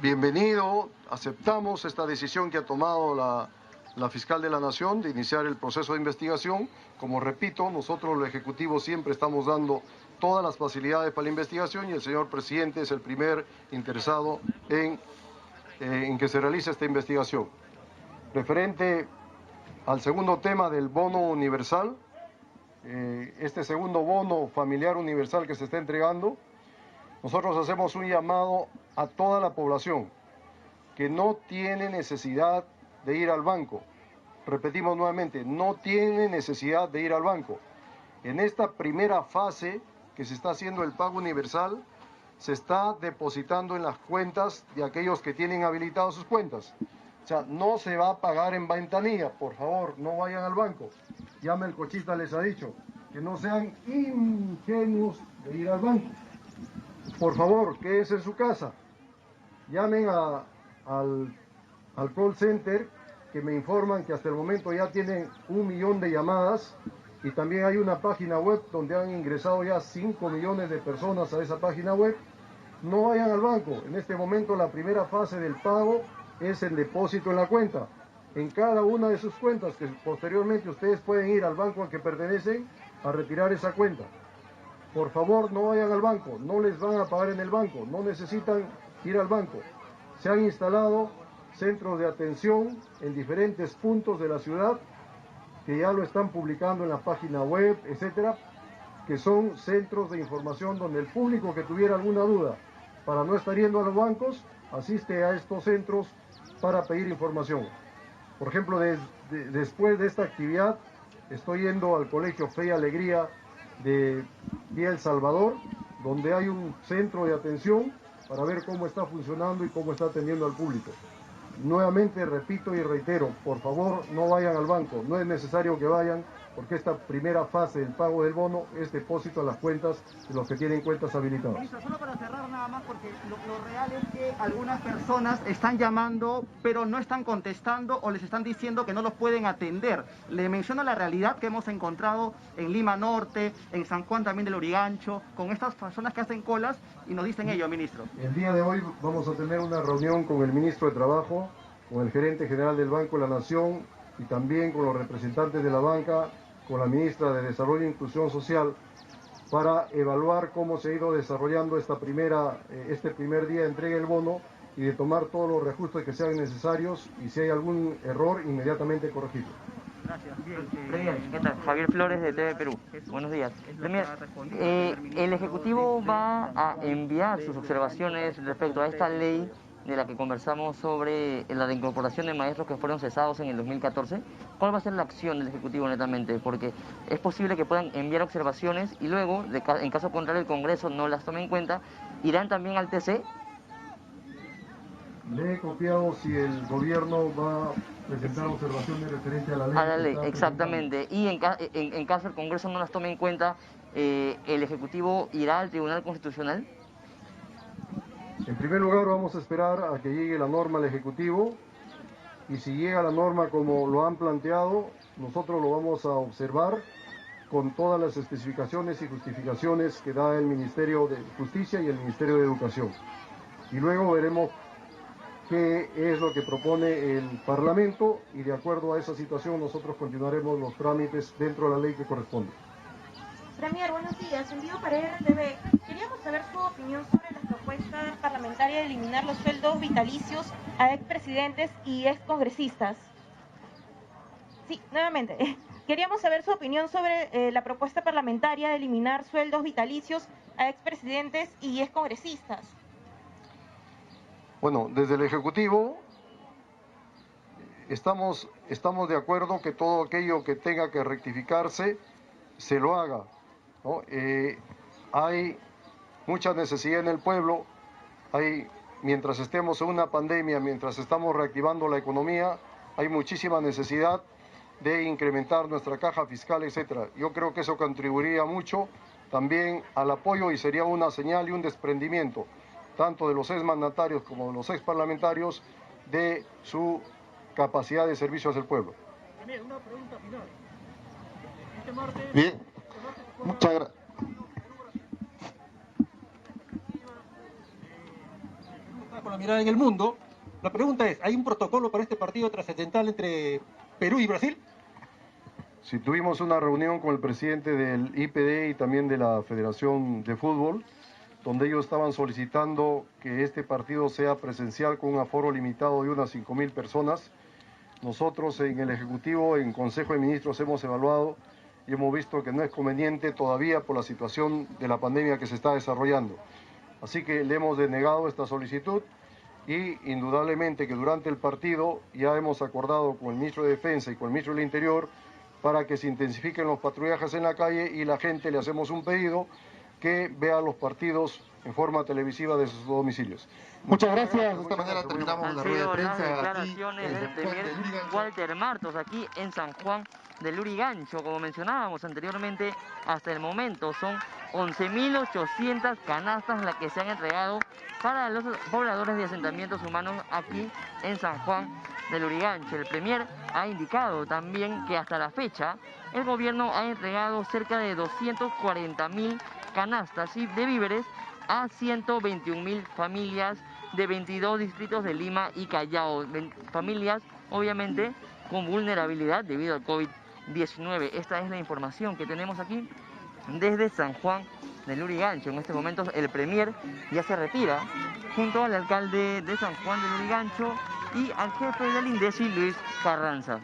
bienvenido, aceptamos esta decisión que ha tomado la fiscal de la Nación de iniciar el proceso de investigación. Como repito, nosotros los ejecutivos siempre estamos dando todas las facilidades para la investigación y el señor presidente es el primer interesado en que se realice esta investigación. Referente al segundo tema del bono universal, este segundo bono familiar universal que se está entregando, nosotros hacemos un llamado a toda la población que no tiene necesidad de ir al banco. Repetimos nuevamente, no tiene necesidad de ir al banco. En esta primera fase que se está haciendo el pago universal, se está depositando en las cuentas de aquellos que tienen habilitadas sus cuentas. O sea, no se va a pagar en ventanilla. Por favor, no vayan al banco. Ya Melcochita les ha dicho que no sean ingenuos de ir al banco. Por favor, quédense en su casa. Llamen al call center, que me informan que hasta el momento ya tienen 1 millón de llamadas y también hay una página web donde han ingresado ya 5 millones de personas a esa página web. No vayan al banco. En este momento la primera fase del pago es el depósito en la cuenta, en cada una de sus cuentas, que posteriormente ustedes pueden ir al banco al que pertenecen a retirar esa cuenta. Por favor, no vayan al banco, no les van a pagar en el banco, no necesitan ir al banco. Se han instalado centros de atención en diferentes puntos de la ciudad, que ya lo están publicando en la página web, etcétera, que son centros de información donde el público que tuviera alguna duda para no estar yendo a los bancos, asiste a estos centros para pedir información. Por ejemplo, después de esta actividad, estoy yendo al Colegio Fe y Alegría de Vía El Salvador, donde hay un centro de atención para ver cómo está funcionando y cómo está atendiendo al público. Nuevamente repito y reitero, por favor no vayan al banco, no es necesario que vayan, porque esta primera fase del pago del bono es depósito a las cuentas de los que tienen cuentas habilitadas. Ministro, solo para cerrar nada más, porque lo real es que algunas personas están llamando, pero no están contestando o les están diciendo que no los pueden atender. Le menciono la realidad que hemos encontrado en Lima Norte, en San Juan también del Lurigancho, con estas personas que hacen colas y nos dicen ello, ministro. El día de hoy vamos a tener una reunión con el ministro de Trabajo, con el gerente general del Banco de la Nación y también con los representantes de la banca, con la ministra de Desarrollo e Inclusión Social, para evaluar cómo se ha ido desarrollando este primer día de entrega del bono y de tomar todos los reajustes que sean necesarios y si hay algún error, inmediatamente corregirlo. Gracias. Bien, ¿qué tal? Javier Flores de TV Perú. Buenos días. El Ejecutivo va a enviar sus observaciones respecto a esta ley de la que conversamos sobre la reincorporación de maestros que fueron cesados en el 2014. ¿Cuál va a ser la acción del Ejecutivo netamente? Porque es posible que puedan enviar observaciones y luego, en caso contrario, el Congreso no las tome en cuenta. ¿Irán también al TC? Le he copiado si el gobierno va a presentar observaciones referentes a la ley. A la ley, exactamente. Y en caso el Congreso no las tome en cuenta, ¿el Ejecutivo irá al Tribunal Constitucional? En primer lugar, vamos a esperar a que llegue la norma al Ejecutivo y si llega la norma como lo han planteado, nosotros lo vamos a observar con todas las especificaciones y justificaciones que da el Ministerio de Justicia y el Ministerio de Educación. Y luego veremos qué es lo que propone el Parlamento y de acuerdo a esa situación nosotros continuaremos los trámites dentro de la ley que corresponde. Premier, buenos días. Envío para RTV. Queríamos saber su opinión sobre las propuesta parlamentaria de eliminar los sueldos vitalicios a expresidentes y excongresistas. Sí, nuevamente. Queríamos saber su opinión sobre la propuesta parlamentaria de eliminar sueldos vitalicios a expresidentes y excongresistas. Bueno, desde el Ejecutivo estamos de acuerdo que todo aquello que tenga que rectificarse se lo haga, ¿no? Hay mucha necesidad en el pueblo, mientras estemos en una pandemia, mientras estamos reactivando la economía, hay muchísima necesidad de incrementar nuestra caja fiscal, etcétera. Yo creo que eso contribuiría mucho también al apoyo y sería una señal y un desprendimiento, tanto de los exmandatarios como de los exparlamentarios, de su capacidad de servicio hacia el pueblo. Una pregunta final. Bien, muchas gracias. Con la mirada en el mundo, la pregunta es, ¿hay un protocolo para este partido trascendental entre Perú y Brasil? Sí, tuvimos una reunión con el presidente del IPD y también de la Federación de Fútbol, donde ellos estaban solicitando que este partido sea presencial con un aforo limitado de unas 5.000 personas. Nosotros en el Ejecutivo, en Consejo de Ministros, hemos evaluado y hemos visto que no es conveniente todavía por la situación de la pandemia que se está desarrollando. Así que le hemos denegado esta solicitud y indudablemente que durante el partido ya hemos acordado con el Ministro de Defensa y con el Ministro del Interior para que se intensifiquen los patrullajes en la calle y la gente le hacemos un pedido que vea los partidos en forma televisiva de sus domicilios. Muchas gracias. De esta manera terminamos la rueda de prensa. Las declaraciones del premier Walter Martos aquí en San Juan del Lurigancho. Como mencionábamos anteriormente, hasta el momento son 11.800 canastas las que se han entregado para los pobladores de asentamientos humanos aquí en San Juan del Lurigancho. El premier ha indicado también que hasta la fecha el gobierno ha entregado cerca de 240.000 canastas de víveres a 121.000 familias de 22 distritos de Lima y Callao. Familias, obviamente, con vulnerabilidad debido al COVID-19. Esta es la información que tenemos aquí desde San Juan del Lurigancho. En este momento el premier ya se retira junto al alcalde de San Juan del Lurigancho y al jefe del INDECI, Luis Carranza.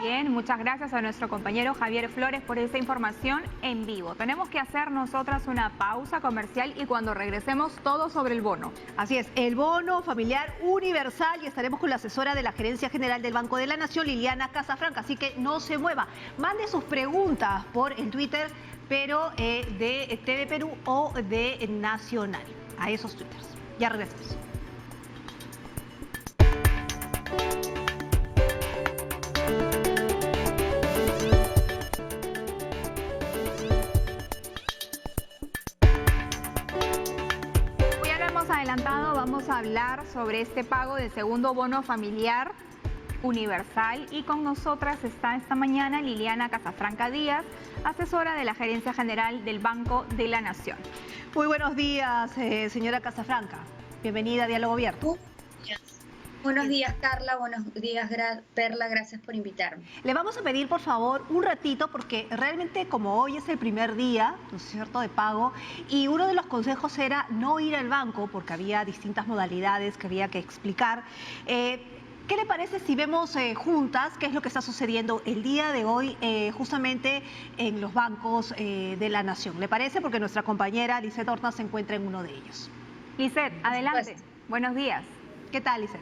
Bien, muchas gracias a nuestro compañero Javier Flores por esta información en vivo. Tenemos que hacer nosotras una pausa comercial y cuando regresemos todo sobre el bono. Así es, el bono familiar universal, y estaremos con la asesora de la Gerencia General del Banco de la Nación, Liliana Casafranca, así que no se mueva. Mande sus preguntas por el Twitter, pero de TV Perú o de Nacional, a esos twitters. Ya regresamos. Adelantado, vamos a hablar sobre este pago del segundo bono familiar universal y con nosotras está esta mañana Liliana Casafranca Díaz, asesora de la Gerencia General del Banco de la Nación. Muy buenos días, señora Casafranca. Bienvenida a Diálogo Abierto. Buenos días, Carla. Buenos días, Perla. Gracias por invitarme. Le vamos a pedir, por favor, un ratito, porque realmente como hoy es el primer día, ¿no es cierto?, de pago, y uno de los consejos era no ir al banco, porque había distintas modalidades que había que explicar. ¿Qué le parece si vemos juntas qué es lo que está sucediendo el día de hoy justamente en los bancos de la Nación? ¿Le parece? Porque nuestra compañera Lisette Horta se encuentra en uno de ellos. Lisette, adelante. Buenos días. ¿Qué tal, Lisette?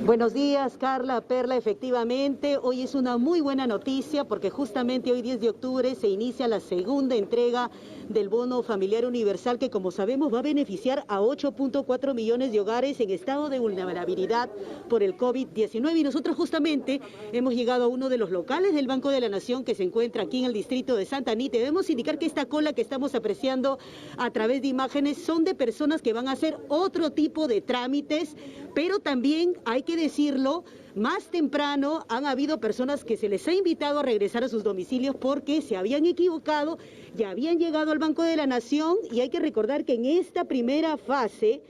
Buenos días, Carla, Perla. Efectivamente, hoy es una muy buena noticia porque justamente hoy 10 de octubre se inicia la segunda entrega del bono familiar universal que, como sabemos, va a beneficiar a 8.4 millones de hogares en estado de vulnerabilidad por el COVID-19. Y nosotros justamente hemos llegado a uno de los locales del Banco de la Nación que se encuentra aquí en el distrito de Santa Anita. Debemos indicar que esta cola que estamos apreciando a través de imágenes son de personas que van a hacer otro tipo de trámites, pero también hay que decirlo, más temprano han habido personas que se les ha invitado a regresar a sus domicilios porque se habían equivocado, ya habían llegado al Banco de la Nación, y hay que recordar que en esta primera fase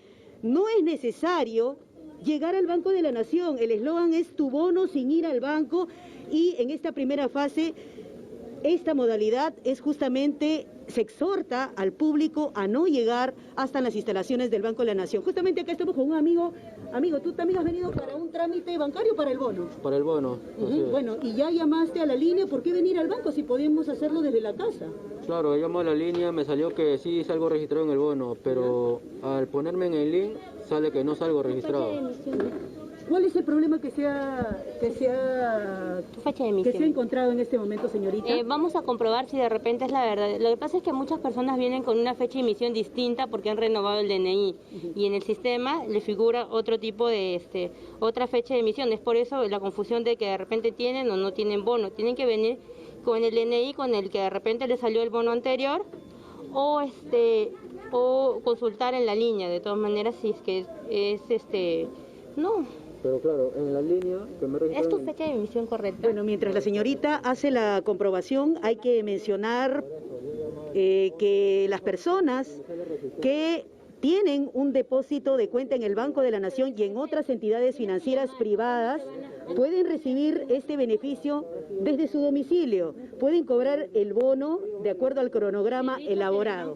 no es necesario llegar al Banco de la Nación. El eslogan es tu bono sin ir al banco, y en esta primera fase esta modalidad es justamente, se exhorta al público a no llegar hasta las instalaciones del Banco de la Nación. Justamente acá estamos con un amigo. Amigo, tú también has venido para un trámite bancario para el bono. Para el bono. Bueno, y ya llamaste a la línea, ¿por qué venir al banco si podemos hacerlo desde la casa? Claro, llamé a la línea, me salió que sí salgo registrado en el bono, pero al ponerme en el link sale que no salgo registrado. ¿Cuál es el problema que se ha encontrado en este momento, señorita? Vamos a comprobar si de repente es la verdad. Lo que pasa es que muchas personas vienen con una fecha de emisión distinta porque han renovado el DNI y en el sistema le figura otro tipo de otra fecha de emisión. Es por eso la confusión de que de repente tienen o no tienen bono. Tienen que venir con el DNI con el que de repente le salió el bono anterior o consultar en la línea. De todas maneras, si es que es no. Pero claro, en la línea que me registré... ¿Es tu fecha de emisión correcta? Bueno, mientras la señorita hace la comprobación, hay que mencionar que las personas que tienen un depósito de cuenta en el Banco de la Nación y en otras entidades financieras privadas pueden recibir este beneficio desde su domicilio. Pueden cobrar el bono de acuerdo al cronograma elaborado.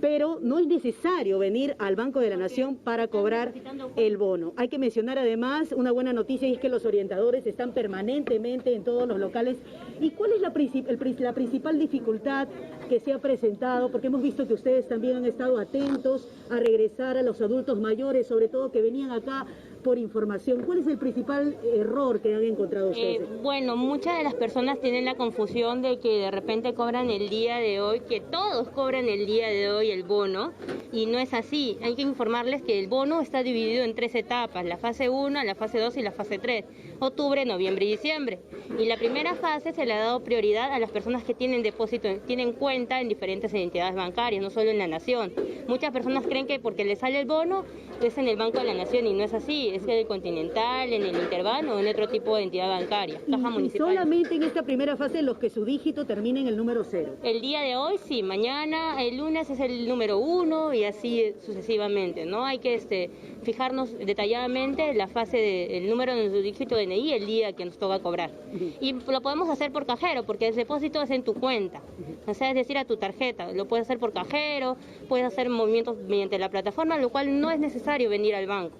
Pero no es necesario venir al Banco de la Nación para cobrar el bono. Hay que mencionar además una buena noticia, y es que los orientadores están permanentemente en todos los locales. ¿Y cuál es la principal dificultad que se ha presentado? Porque hemos visto que ustedes también han estado atentos a regresar a los adultos mayores, sobre todo que venían acá por información. ¿Cuál es el principal error que han encontrado ustedes? Bueno, muchas de las personas tienen la confusión de que de repente cobran el día de hoy, que todos cobran el día de hoy el bono, y no es así. Hay que informarles que el bono está dividido en 3 etapas, la fase 1, la fase 2 y la fase 3, octubre, noviembre y diciembre. Y la primera fase se le ha dado prioridad a las personas que tienen depósito, tienen cuenta en diferentes entidades bancarias, no solo en la Nación. Muchas personas creen que porque les sale el bono es en el Banco de la Nación, y no es así. Es en el Continental, en el Interbano o en otro tipo de entidad bancaria, caja municipal. Solamente en esta primera fase los que su dígito termine en el número 0. El día de hoy sí, mañana, el lunes es el número 1 y así sucesivamente, ¿no? Hay que fijarnos detalladamente la fase el número de su dígito de DNI el día que nos toca cobrar. Y lo podemos hacer por cajero, porque el depósito es en tu cuenta, o sea, es decir, a tu tarjeta. Lo puedes hacer por cajero, puedes hacer movimientos mediante la plataforma, lo cual no es necesario venir al banco.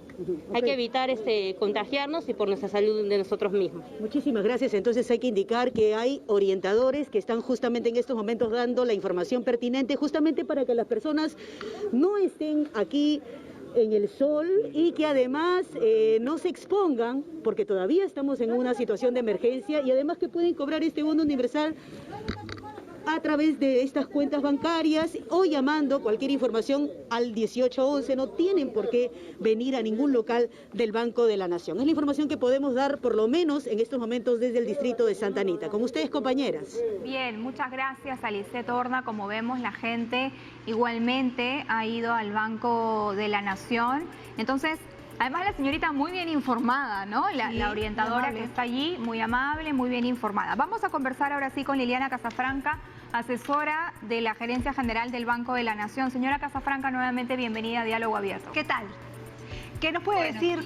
Hay que evitar contagiarnos y por nuestra salud de nosotros mismos. Muchísimas gracias. Entonces hay que indicar que hay orientadores que están justamente en estos momentos dando la información pertinente, justamente para que las personas no estén aquí en el sol y que además no se expongan, porque todavía estamos en una situación de emergencia, y además que pueden cobrar este bono universal a través de estas cuentas bancarias o llamando cualquier información al 1811. No tienen por qué venir a ningún local del Banco de la Nación. Es la información que podemos dar, por lo menos en estos momentos, desde el distrito de Santa Anita. Con ustedes, compañeras. Bien, muchas gracias, Alice Torna. Como vemos, la gente igualmente ha ido al Banco de la Nación. Entonces, además la señorita muy bien informada, ¿no? La orientadora que está allí, muy amable, muy bien informada. Vamos a conversar ahora sí con Liliana Casafranca, asesora de la Gerencia General del Banco de la Nación. Señora Casafranca, nuevamente bienvenida a Diálogo Abierto. ¿Qué tal? ¿Qué nos puede decir?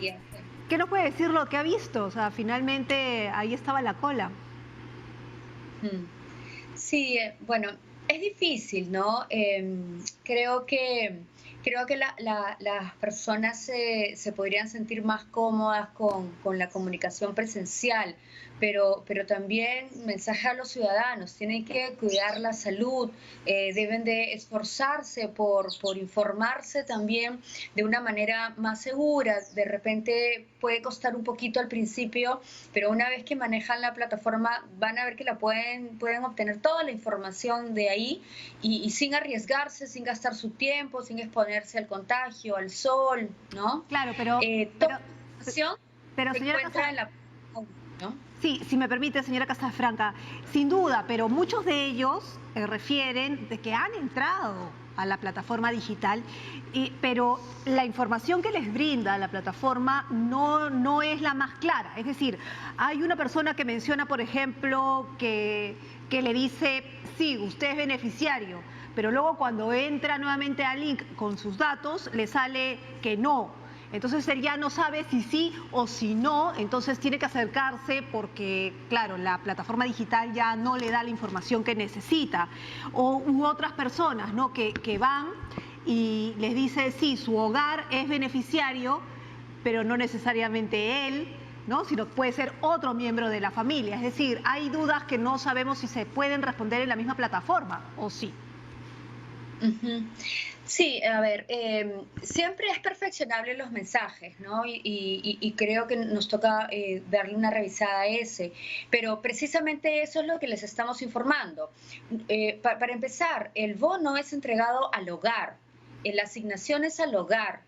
¿Qué nos puede decir lo que ha visto? O sea, finalmente ahí estaba la cola. Sí, bueno, es difícil, ¿no? Creo que las personas se podrían sentir más cómodas con la comunicación presencial, pero también mensaje a los ciudadanos: tienen que cuidar la salud, deben de esforzarse por informarse también de una manera más segura. De repente puede costar un poquito al principio, pero una vez que manejan la plataforma van a ver que pueden obtener toda la información de ahí y sin arriesgarse, sin gastar su tiempo, sin exponerse al contagio, al sol, ¿no? Claro, pero toda la información se señora encuentra en la... ¿no? Sí, si me permite, señora Casafranca, sin duda, pero muchos de ellos refieren de que han entrado a la plataforma digital, pero la información que les brinda la plataforma no es la más clara. Es decir, hay una persona que menciona, por ejemplo, que le dice: sí, usted es beneficiario, pero luego cuando entra nuevamente al link con sus datos, le sale que no. Entonces él ya no sabe si sí o si no, entonces tiene que acercarse porque, claro, la plataforma digital ya no le da la información que necesita. U otras personas, ¿no?, que van y les dice, sí, su hogar es beneficiario, pero no necesariamente él, ¿no?, sino puede ser otro miembro de la familia. Es decir, hay dudas que no sabemos si se pueden responder en la misma plataforma o sí. Sí, a ver, siempre es perfeccionable los mensajes, ¿no? Y creo que nos toca darle una revisada a ese, pero precisamente eso es lo que les estamos informando. Para empezar, el bono es entregado al hogar, la asignación es al hogar.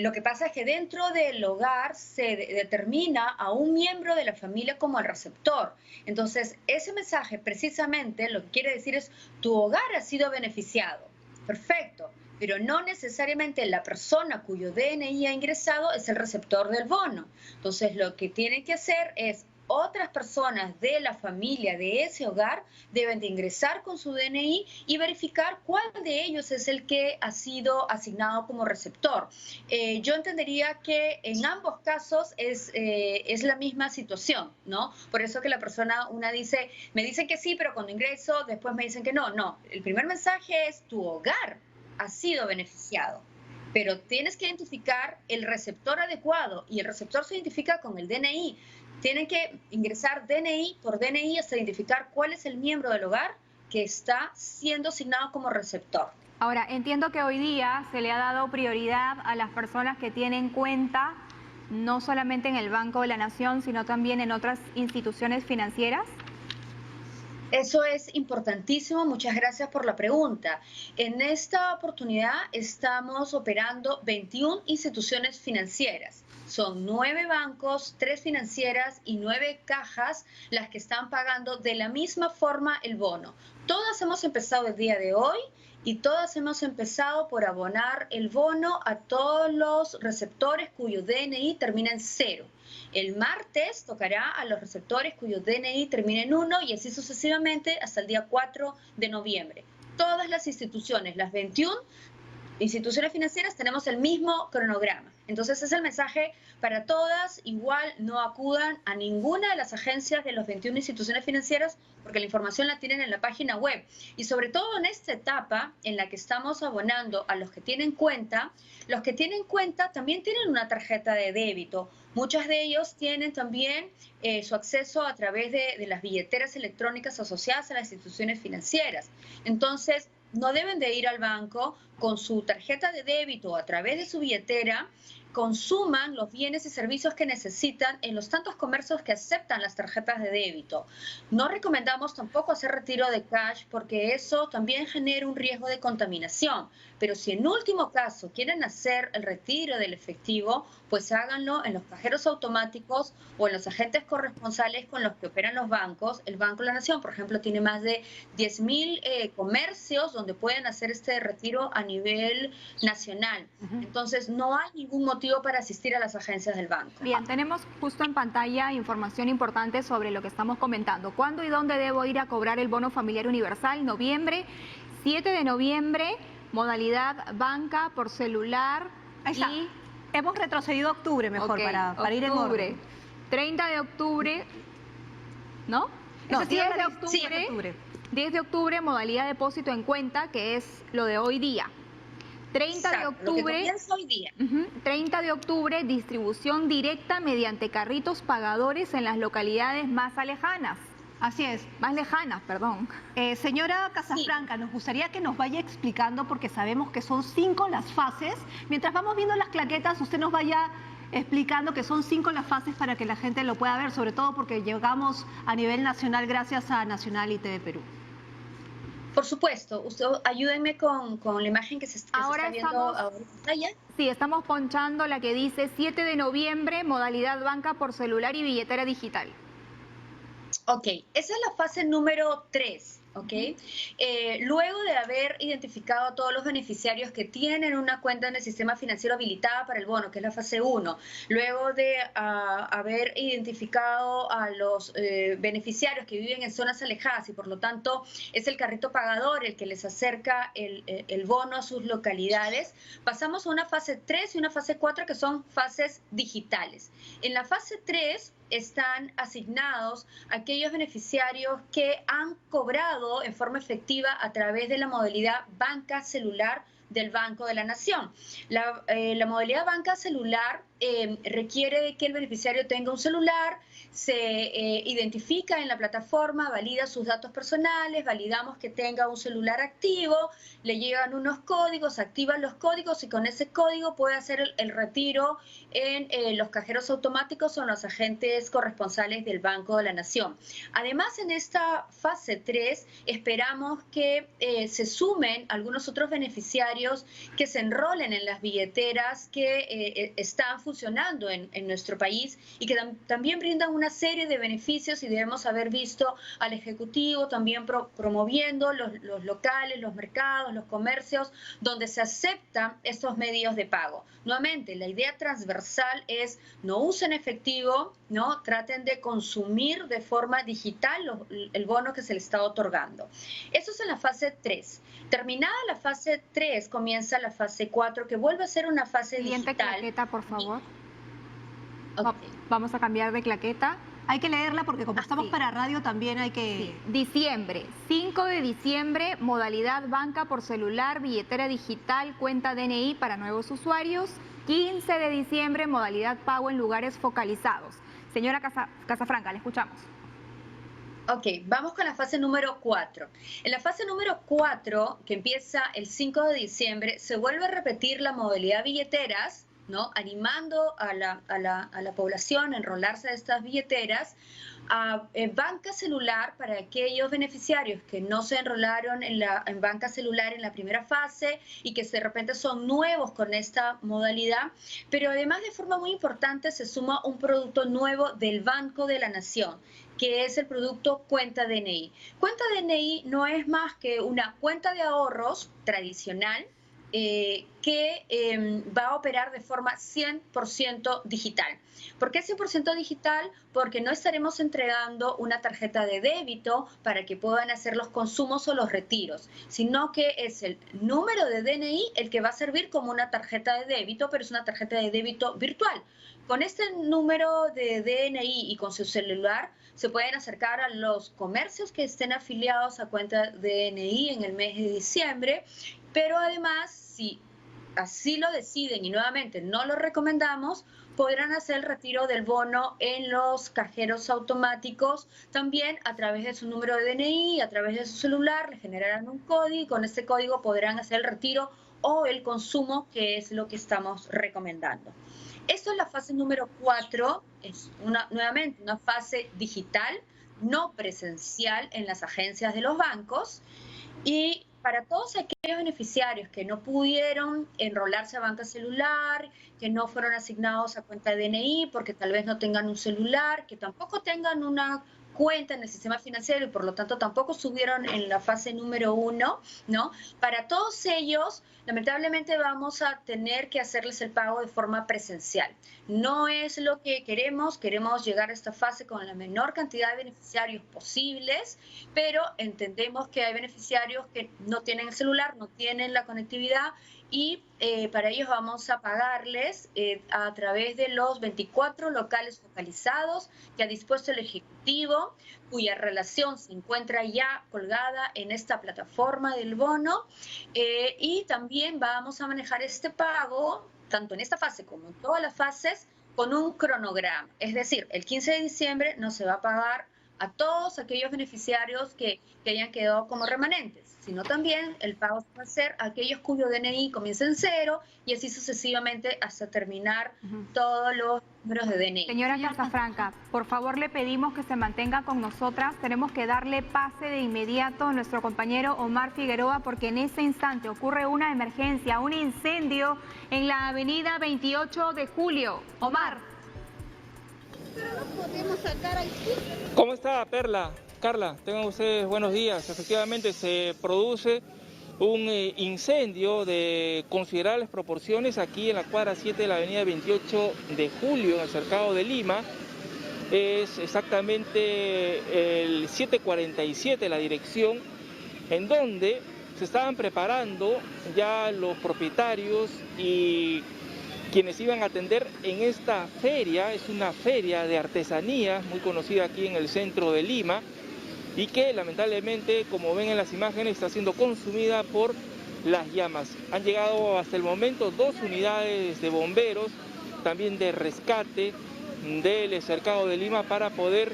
Lo que pasa es que dentro del hogar se determina a un miembro de la familia como el receptor. Entonces, ese mensaje precisamente lo que quiere decir es tu hogar ha sido beneficiado. Perfecto, pero no necesariamente la persona cuyo DNI ha ingresado es el receptor del bono. Entonces, lo que tienen que hacer es otras personas de la familia de ese hogar deben de ingresar con su DNI y verificar cuál de ellos es el que ha sido asignado como receptor. Yo entendería que en ambos casos es la misma situación, ¿no? Por eso que la persona, me dicen que sí, pero cuando ingreso después me dicen que no. No, el primer mensaje es tu hogar ha sido beneficiado. Pero tienes que identificar el receptor adecuado y el receptor se identifica con el DNI. Tienen que ingresar DNI por DNI hasta identificar cuál es el miembro del hogar que está siendo asignado como receptor. Ahora, entiendo que hoy día se le ha dado prioridad a las personas que tienen cuenta no solamente en el Banco de la Nación, sino también en otras instituciones financieras. Eso es importantísimo, muchas gracias por la pregunta. En esta oportunidad estamos operando 21 instituciones financieras. Son 9 bancos, 3 financieras y 9 cajas las que están pagando de la misma forma el bono. Todas hemos empezado el día de hoy y todas hemos empezado por abonar el bono a todos los receptores cuyo DNI termina en 0. El martes tocará a los receptores cuyo DNI termina en 1 y así sucesivamente hasta el día 4 de noviembre. Todas las instituciones, las 21 instituciones financieras, tenemos el mismo cronograma. Entonces es el mensaje para todas, igual no acudan a ninguna de las agencias de las 21 instituciones financieras porque la información la tienen en la página web. Y sobre todo en esta etapa en la que estamos abonando a los que tienen cuenta también tienen una tarjeta de débito. Muchos de ellos tienen también su acceso a través de las billeteras electrónicas asociadas a las instituciones financieras. Entonces, no deben de ir al banco con su tarjeta de débito o a través de su billetera, consuman los bienes y servicios que necesitan en los tantos comercios que aceptan las tarjetas de débito. No recomendamos tampoco hacer retiro de cash porque eso también genera un riesgo de contaminación. Pero si en último caso quieren hacer el retiro del efectivo, pues háganlo en los cajeros automáticos o en los agentes corresponsales con los que operan los bancos. El Banco de la Nación, por ejemplo, tiene más de 10.000 comercios donde pueden hacer este retiro a nivel nacional. Entonces, no hay ningún motivo para asistir a las agencias del banco. Bien, tenemos justo en pantalla información importante sobre lo que estamos comentando. ¿Cuándo y dónde debo ir a cobrar el bono familiar universal? Noviembre, 7 de noviembre, modalidad banca por celular. Ahí está. Y hemos retrocedido a octubre mejor para ir en orden. 30 de octubre, ¿no? No, 10 de octubre, sí, 10 de octubre, modalidad depósito en cuenta, que es lo de hoy día. 30 de octubre, 30 de octubre, distribución directa mediante carritos pagadores en las localidades más lejanas. Así es. Más lejanas, perdón. Señora Casafranca, nos gustaría que nos vaya explicando, porque sabemos que son 5 las fases. Mientras vamos viendo las claquetas, usted nos vaya explicando que son 5 las fases para que la gente lo pueda ver, sobre todo porque llegamos a nivel nacional gracias a Nacional y TV Perú. Por supuesto, usted ayúdenme con la imagen que se está viendo ahora en pantalla. Sí, estamos ponchando la que dice 7 de noviembre, modalidad banca por celular y billetera digital. Ok, esa es la fase número 3. ¿Okay? Luego de haber identificado a todos los beneficiarios que tienen una cuenta en el sistema financiero habilitada para el bono, que es la fase 1, luego de haber identificado a los beneficiarios que viven en zonas alejadas y por lo tanto es el carrito pagador el que les acerca el bono a sus localidades, pasamos a una fase 3 y una fase 4 que son fases digitales. En la fase 3 están asignados aquellos beneficiarios que han cobrado en forma efectiva a través de la modalidad banca celular del Banco de la Nación. La modalidad banca celular requiere de que el beneficiario tenga un celular, se identifica en la plataforma, valida sus datos personales, validamos que tenga un celular activo, le llegan unos códigos, activan los códigos y con ese código puede hacer el retiro en los cajeros automáticos o en los agentes corresponsales del Banco de la Nación. Además, en esta fase 3 esperamos que se sumen algunos otros beneficiarios que se enrolen en las billeteras que están funcionando en nuestro país y que también brindan una serie de beneficios y debemos haber visto al Ejecutivo también promoviendo los locales, los mercados, los comercios donde se aceptan estos medios de pago. Nuevamente, la idea transversal es no usen efectivo, ¿no? Traten de consumir de forma digital el bono que se le está otorgando. Eso es en la fase 3. Terminada la fase 3, comienza la fase 4, que vuelve a ser una fase Siguiente digital. claqueta, por favor. Okay. Vamos a cambiar de claqueta. Hay que leerla porque como estamos para radio también hay que... Sí. Diciembre, 5 de diciembre, modalidad banca por celular, billetera digital, cuenta DNI para nuevos usuarios. 15 de diciembre, modalidad pago en lugares focalizados. Señora Casafranca, le escuchamos. Ok, vamos con la fase número 4. En la fase número 4, que empieza el 5 de diciembre, se vuelve a repetir la modalidad billeteras, ¿no? Animando a la población a enrolarse a estas billeteras, a banca celular para aquellos beneficiarios que no se enrolaron en banca celular en la primera fase y que de repente son nuevos con esta modalidad, pero además de forma muy importante se suma un producto nuevo del Banco de la Nación, que es el producto Cuenta DNI. Cuenta DNI no es más que una cuenta de ahorros tradicional que va a operar de forma 100% digital. ¿Por qué 100% digital? Porque no estaremos entregando una tarjeta de débito para que puedan hacer los consumos o los retiros, sino que es el número de DNI el que va a servir como una tarjeta de débito, pero es una tarjeta de débito virtual. Con este número de DNI y con su celular se pueden acercar a los comercios que estén afiliados a cuenta DNI en el mes de diciembre, pero además, si así lo deciden y nuevamente no lo recomendamos, podrán hacer el retiro del bono en los cajeros automáticos, también a través de su número de DNI, a través de su celular, le generarán un código y con este código podrán hacer el retiro o el consumo, que es lo que estamos recomendando. Esto es la fase número 4, es nuevamente una fase digital, no presencial en las agencias de los bancos, y para todos aquellos beneficiarios que no pudieron enrolarse a banca celular, que no fueron asignados a cuenta de DNI porque tal vez no tengan un celular, que tampoco tengan una cuenta en el sistema financiero y por lo tanto tampoco subieron en la fase número 1, ¿no? Para todos ellos, lamentablemente vamos a tener que hacerles el pago de forma presencial. No es lo que queremos llegar a esta fase con la menor cantidad de beneficiarios posibles, pero entendemos que hay beneficiarios que no tienen el celular, no tienen la conectividad y para ellos vamos a pagarles a través de los 24 locales focalizados que ha dispuesto el Ejecutivo, cuya relación se encuentra ya colgada en esta plataforma del bono, y también vamos a manejar este pago, tanto en esta fase como en todas las fases, con un cronograma. Es decir, el 15 de diciembre no se va a pagar a todos aquellos beneficiarios que hayan quedado como remanentes, sino también el pago se va a hacer a aquellos cuyo DNI comienza en 0 y así sucesivamente hasta terminar todos los números de DNI. Señora Casafranca, por favor le pedimos que se mantenga con nosotras. Tenemos que darle pase de inmediato a nuestro compañero Omar Figueroa porque en ese instante ocurre una emergencia, un incendio en la avenida 28 de Julio. Omar. ¿Cómo está, Perla? Carla, tengan ustedes buenos días. Efectivamente se produce un incendio de considerables proporciones aquí en la cuadra 7 de la avenida 28 de Julio, en el cercado de Lima. Es exactamente el 747 la dirección, en donde se estaban preparando ya los propietarios y quienes iban a atender en esta feria. Es una feria de artesanías muy conocida aquí en el centro de Lima y que lamentablemente, como ven en las imágenes, está siendo consumida por las llamas. Han llegado hasta el momento 2 unidades de bomberos, también de rescate del cercado de Lima, para poder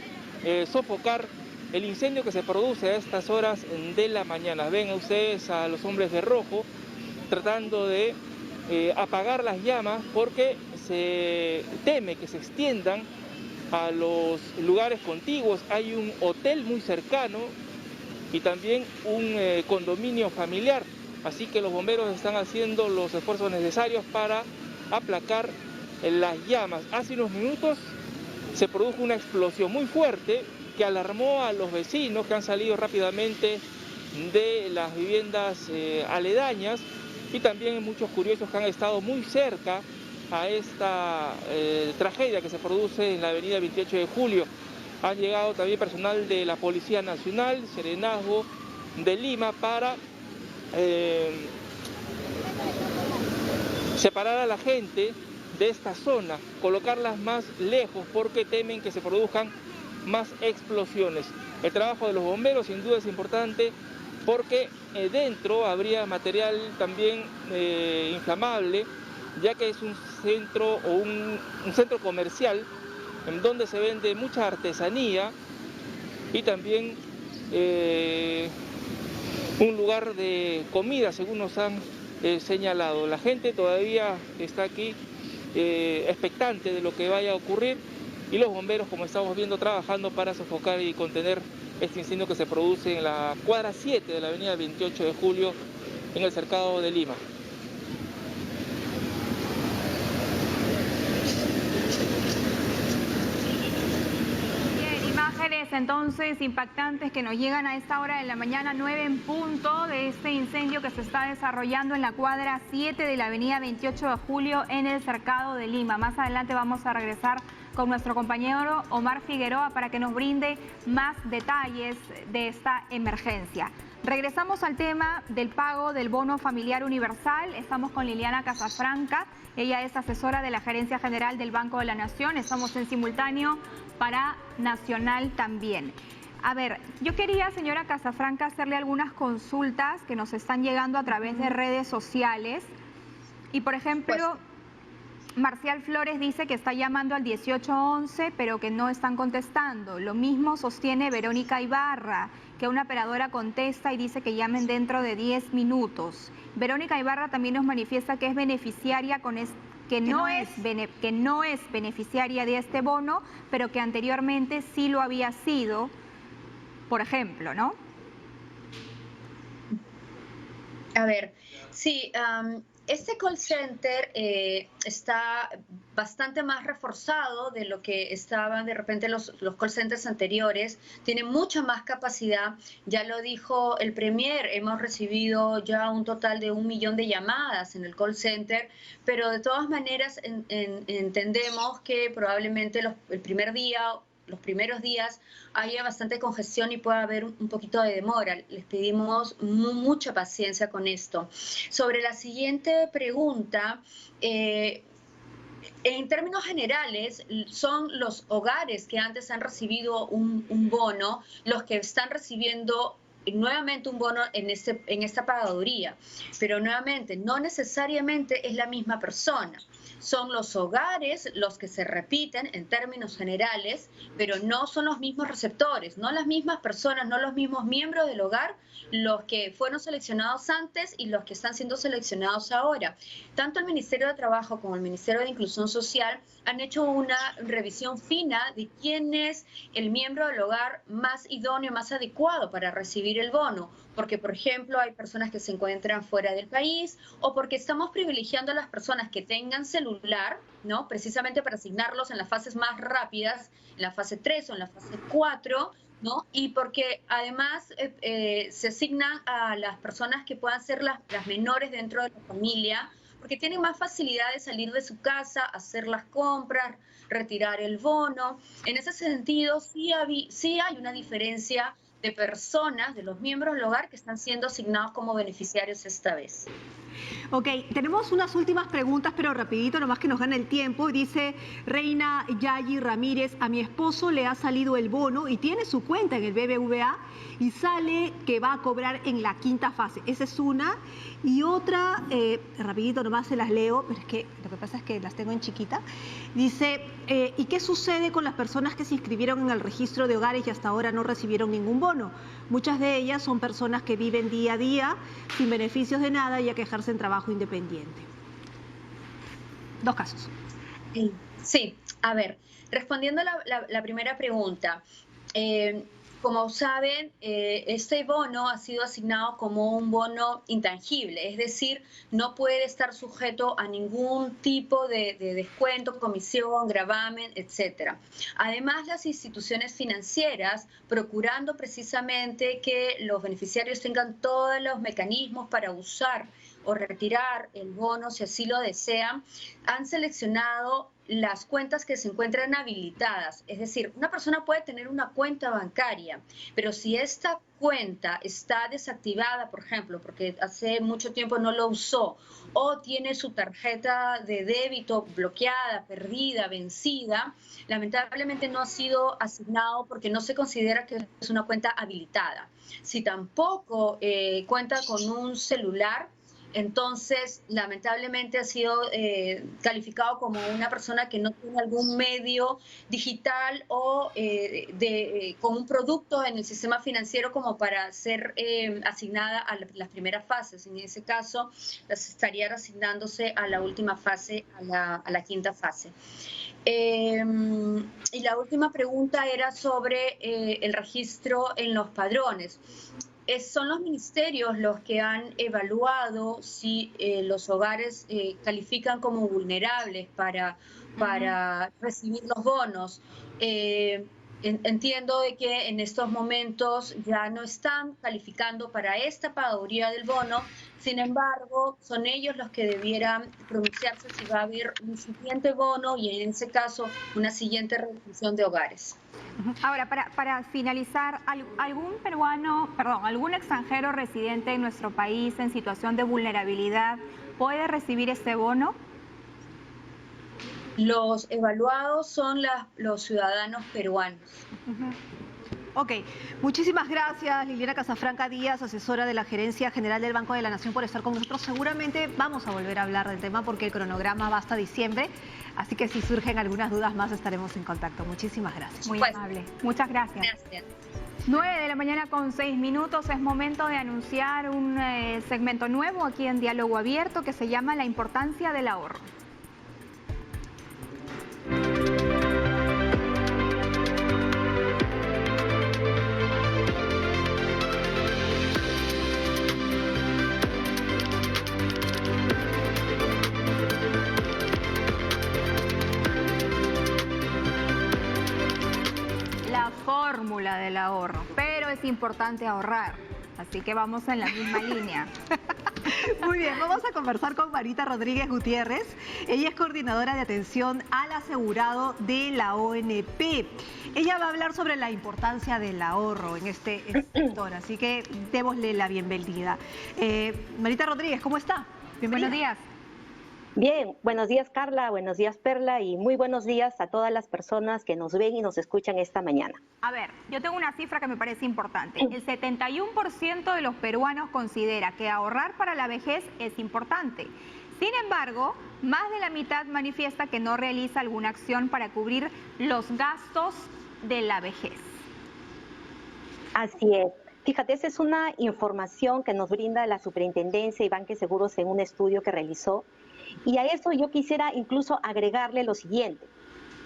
sofocar el incendio que se produce a estas horas de la mañana. Ven ustedes a los hombres de rojo tratando de apagar las llamas, porque se teme que se extiendan a los lugares contiguos. Hay un hotel muy cercano y también un condominio familiar, así que los bomberos están haciendo los esfuerzos necesarios para aplacar las llamas. Hace unos minutos se produjo una explosión muy fuerte que alarmó a los vecinos, que han salido rápidamente de las viviendas aledañas, y también muchos curiosos que han estado muy cerca a esta tragedia que se produce en la avenida 28 de Julio. Han llegado también personal de la Policía Nacional, Serenazgo de Lima, para separar a la gente de esta zona, colocarlas más lejos, porque temen que se produzcan más explosiones. El trabajo de los bomberos sin duda es importante, porque dentro habría material también inflamable, ya que es un centro o un centro comercial en donde se vende mucha artesanía y también un lugar de comida, según nos han señalado. La gente todavía está aquí expectante de lo que vaya a ocurrir, y los bomberos, como estamos viendo, trabajando para sofocar y contener este incendio que se produce en la cuadra 7 de la avenida 28 de Julio, en el cercado de Lima. Bien, imágenes entonces impactantes que nos llegan a esta hora de la mañana, 9 en punto, de este incendio que se está desarrollando en la cuadra 7 de la avenida 28 de Julio, en el cercado de Lima. Más adelante vamos a regresar con nuestro compañero Omar Figueroa para que nos brinde más detalles de esta emergencia. Regresamos al tema del pago del bono familiar universal. Estamos con Liliana Casafranca. Ella es asesora de la Gerencia General del Banco de la Nación. Estamos en simultáneo para Nacional también. A ver, yo quería, señora Casafranca, hacerle algunas consultas que nos están llegando a través de redes sociales. Y, por ejemplo, Marcial Flores dice que está llamando al 1811, pero que no están contestando. Lo mismo sostiene Verónica Ibarra, que una operadora contesta y dice que llamen dentro de 10 minutos. Verónica Ibarra también nos manifiesta que es beneficiaria que no es beneficiaria de este bono, pero que anteriormente sí lo había sido, por ejemplo, ¿no? A ver, sí, este call center está bastante más reforzado de lo que estaban de repente los call centers anteriores. Tiene mucha más capacidad. Ya lo dijo el Premier, hemos recibido ya un total de 1 millón de llamadas en el call center, pero de todas maneras entendemos que probablemente el primer día, los primeros días, haya bastante congestión y pueda haber un poquito de demora. Les pedimos mucha paciencia con esto. Sobre la siguiente pregunta, en términos generales, son los hogares que antes han recibido un bono los que están recibiendo nuevamente un bono en esta pagaduría, pero nuevamente no necesariamente es la misma persona. Son los hogares los que se repiten en términos generales, pero no son los mismos receptores, no las mismas personas, no los mismos miembros del hogar, los que fueron seleccionados antes y los que están siendo seleccionados ahora. Tanto el Ministerio de Trabajo como el Ministerio de Inclusión Social han hecho una revisión fina de quién es el miembro del hogar más idóneo, más adecuado para recibir recibir el bono, porque por ejemplo hay personas que se encuentran fuera del país o porque estamos privilegiando a las personas que tengan celular, ¿no? Precisamente para asignarlos en las fases más rápidas, en la fase 3 o en la fase 4, ¿no? Y porque además se asignan a las personas que puedan ser las menores dentro de la familia, porque tienen más facilidad de salir de su casa, hacer las compras, retirar el bono. En ese sentido, sí hay una diferencia de personas, de los miembros del hogar que están siendo asignados como beneficiarios esta vez. Ok, tenemos unas últimas preguntas, pero rapidito, nomás que nos gana el tiempo. Dice Reina Yayi Ramírez, a mi esposo le ha salido el bono y tiene su cuenta en el BBVA y sale que va a cobrar en la 5ª fase. Esa es una. Y otra, rapidito nomás se las leo, pero es que lo que pasa es que las tengo en chiquita. Dice, ¿y qué sucede con las personas que se inscribieron en el registro de hogares y hasta ahora no recibieron ningún bono? Muchas de ellas son personas que viven día a día sin beneficios de nada y a quejarse en trabajo independiente. 2 casos. Sí, a ver, respondiendo a la primera pregunta, como saben, este bono ha sido asignado como un bono intangible, es decir, no puede estar sujeto a ningún tipo de descuento, comisión, gravamen, etc. Además, las instituciones financieras, procurando precisamente que los beneficiarios tengan todos los mecanismos para usar o retirar el bono si así lo desean, han seleccionado las cuentas que se encuentran habilitadas. Es decir, una persona puede tener una cuenta bancaria, pero si esta cuenta está desactivada, por ejemplo, porque hace mucho tiempo no lo usó, o tiene su tarjeta de débito bloqueada, perdida, vencida, lamentablemente no ha sido asignado porque no se considera que es una cuenta habilitada. Si tampoco cuenta con un celular, entonces lamentablemente ha sido calificado como una persona que no tiene algún medio digital o con un producto en el sistema financiero como para ser asignada a las primeras fases. En ese caso, las estaría asignándose a la última fase, a la 5ª fase. Y la última pregunta era sobre el registro en los padrones. Son los ministerios los que han evaluado si los hogares califican como vulnerables para recibir los bonos. Entiendo de que en estos momentos ya no están calificando para esta pagaduría del bono, sin embargo, son ellos los que debieran pronunciarse si va a haber un siguiente bono y en ese caso una siguiente reducción de hogares. Ahora, para finalizar, ¿algún extranjero residente en nuestro país en situación de vulnerabilidad puede recibir este bono? Los evaluados son los ciudadanos peruanos. Ok, muchísimas gracias Liliana Casafranca Díaz, asesora de la Gerencia General del Banco de la Nación, por estar con nosotros. Seguramente vamos a volver a hablar del tema porque el cronograma va hasta diciembre, así que si surgen algunas dudas más estaremos en contacto. Muchísimas gracias. Muy amable. Muchas gracias. Gracias. 9 de la mañana con 6 minutos, es momento de anunciar un segmento nuevo aquí en Diálogo Abierto que se llama La importancia del ahorro. Fórmula del ahorro, pero es importante ahorrar, así que vamos en la misma línea. Muy bien, vamos a conversar con Marita Rodríguez Gutiérrez. Ella es coordinadora de atención al asegurado de la ONP. Ella va a hablar sobre la importancia del ahorro en este sector, así que démosle la bienvenida. Marita Rodríguez, ¿cómo está? Buenos días. Bien, buenos días Carla, buenos días Perla y muy buenos días a todas las personas que nos ven y nos escuchan esta mañana. A ver, yo tengo una cifra que me parece importante. El 71% de los peruanos considera que ahorrar para la vejez es importante. Sin embargo, más de la mitad manifiesta que no realiza alguna acción para cubrir los gastos de la vejez. Así es. Fíjate, esa es una información que nos brinda la Superintendencia y Banque Seguros en un estudio que realizó. Y a eso yo quisiera incluso agregarle lo siguiente.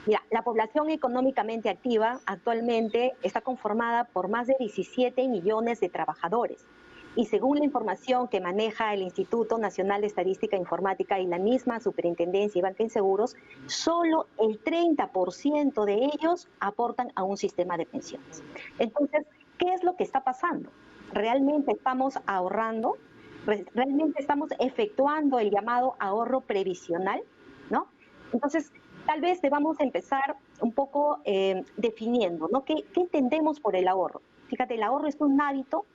Mira, la población económicamente activa actualmente está conformada por más de 17 millones de trabajadores. Y según la información que maneja el Instituto Nacional de Estadística e Informática y la misma Superintendencia y Banca y Seguros, solo el 30% de ellos aportan a un sistema de pensiones. Entonces, ¿qué es lo que está pasando? ¿Realmente estamos ahorrando? ¿Realmente estamos efectuando el llamado ahorro previsional? ¿No? Entonces, tal vez debamos empezar un poco definiendo, ¿no? ¿Qué entendemos por el ahorro? Fíjate, el ahorro es un hábito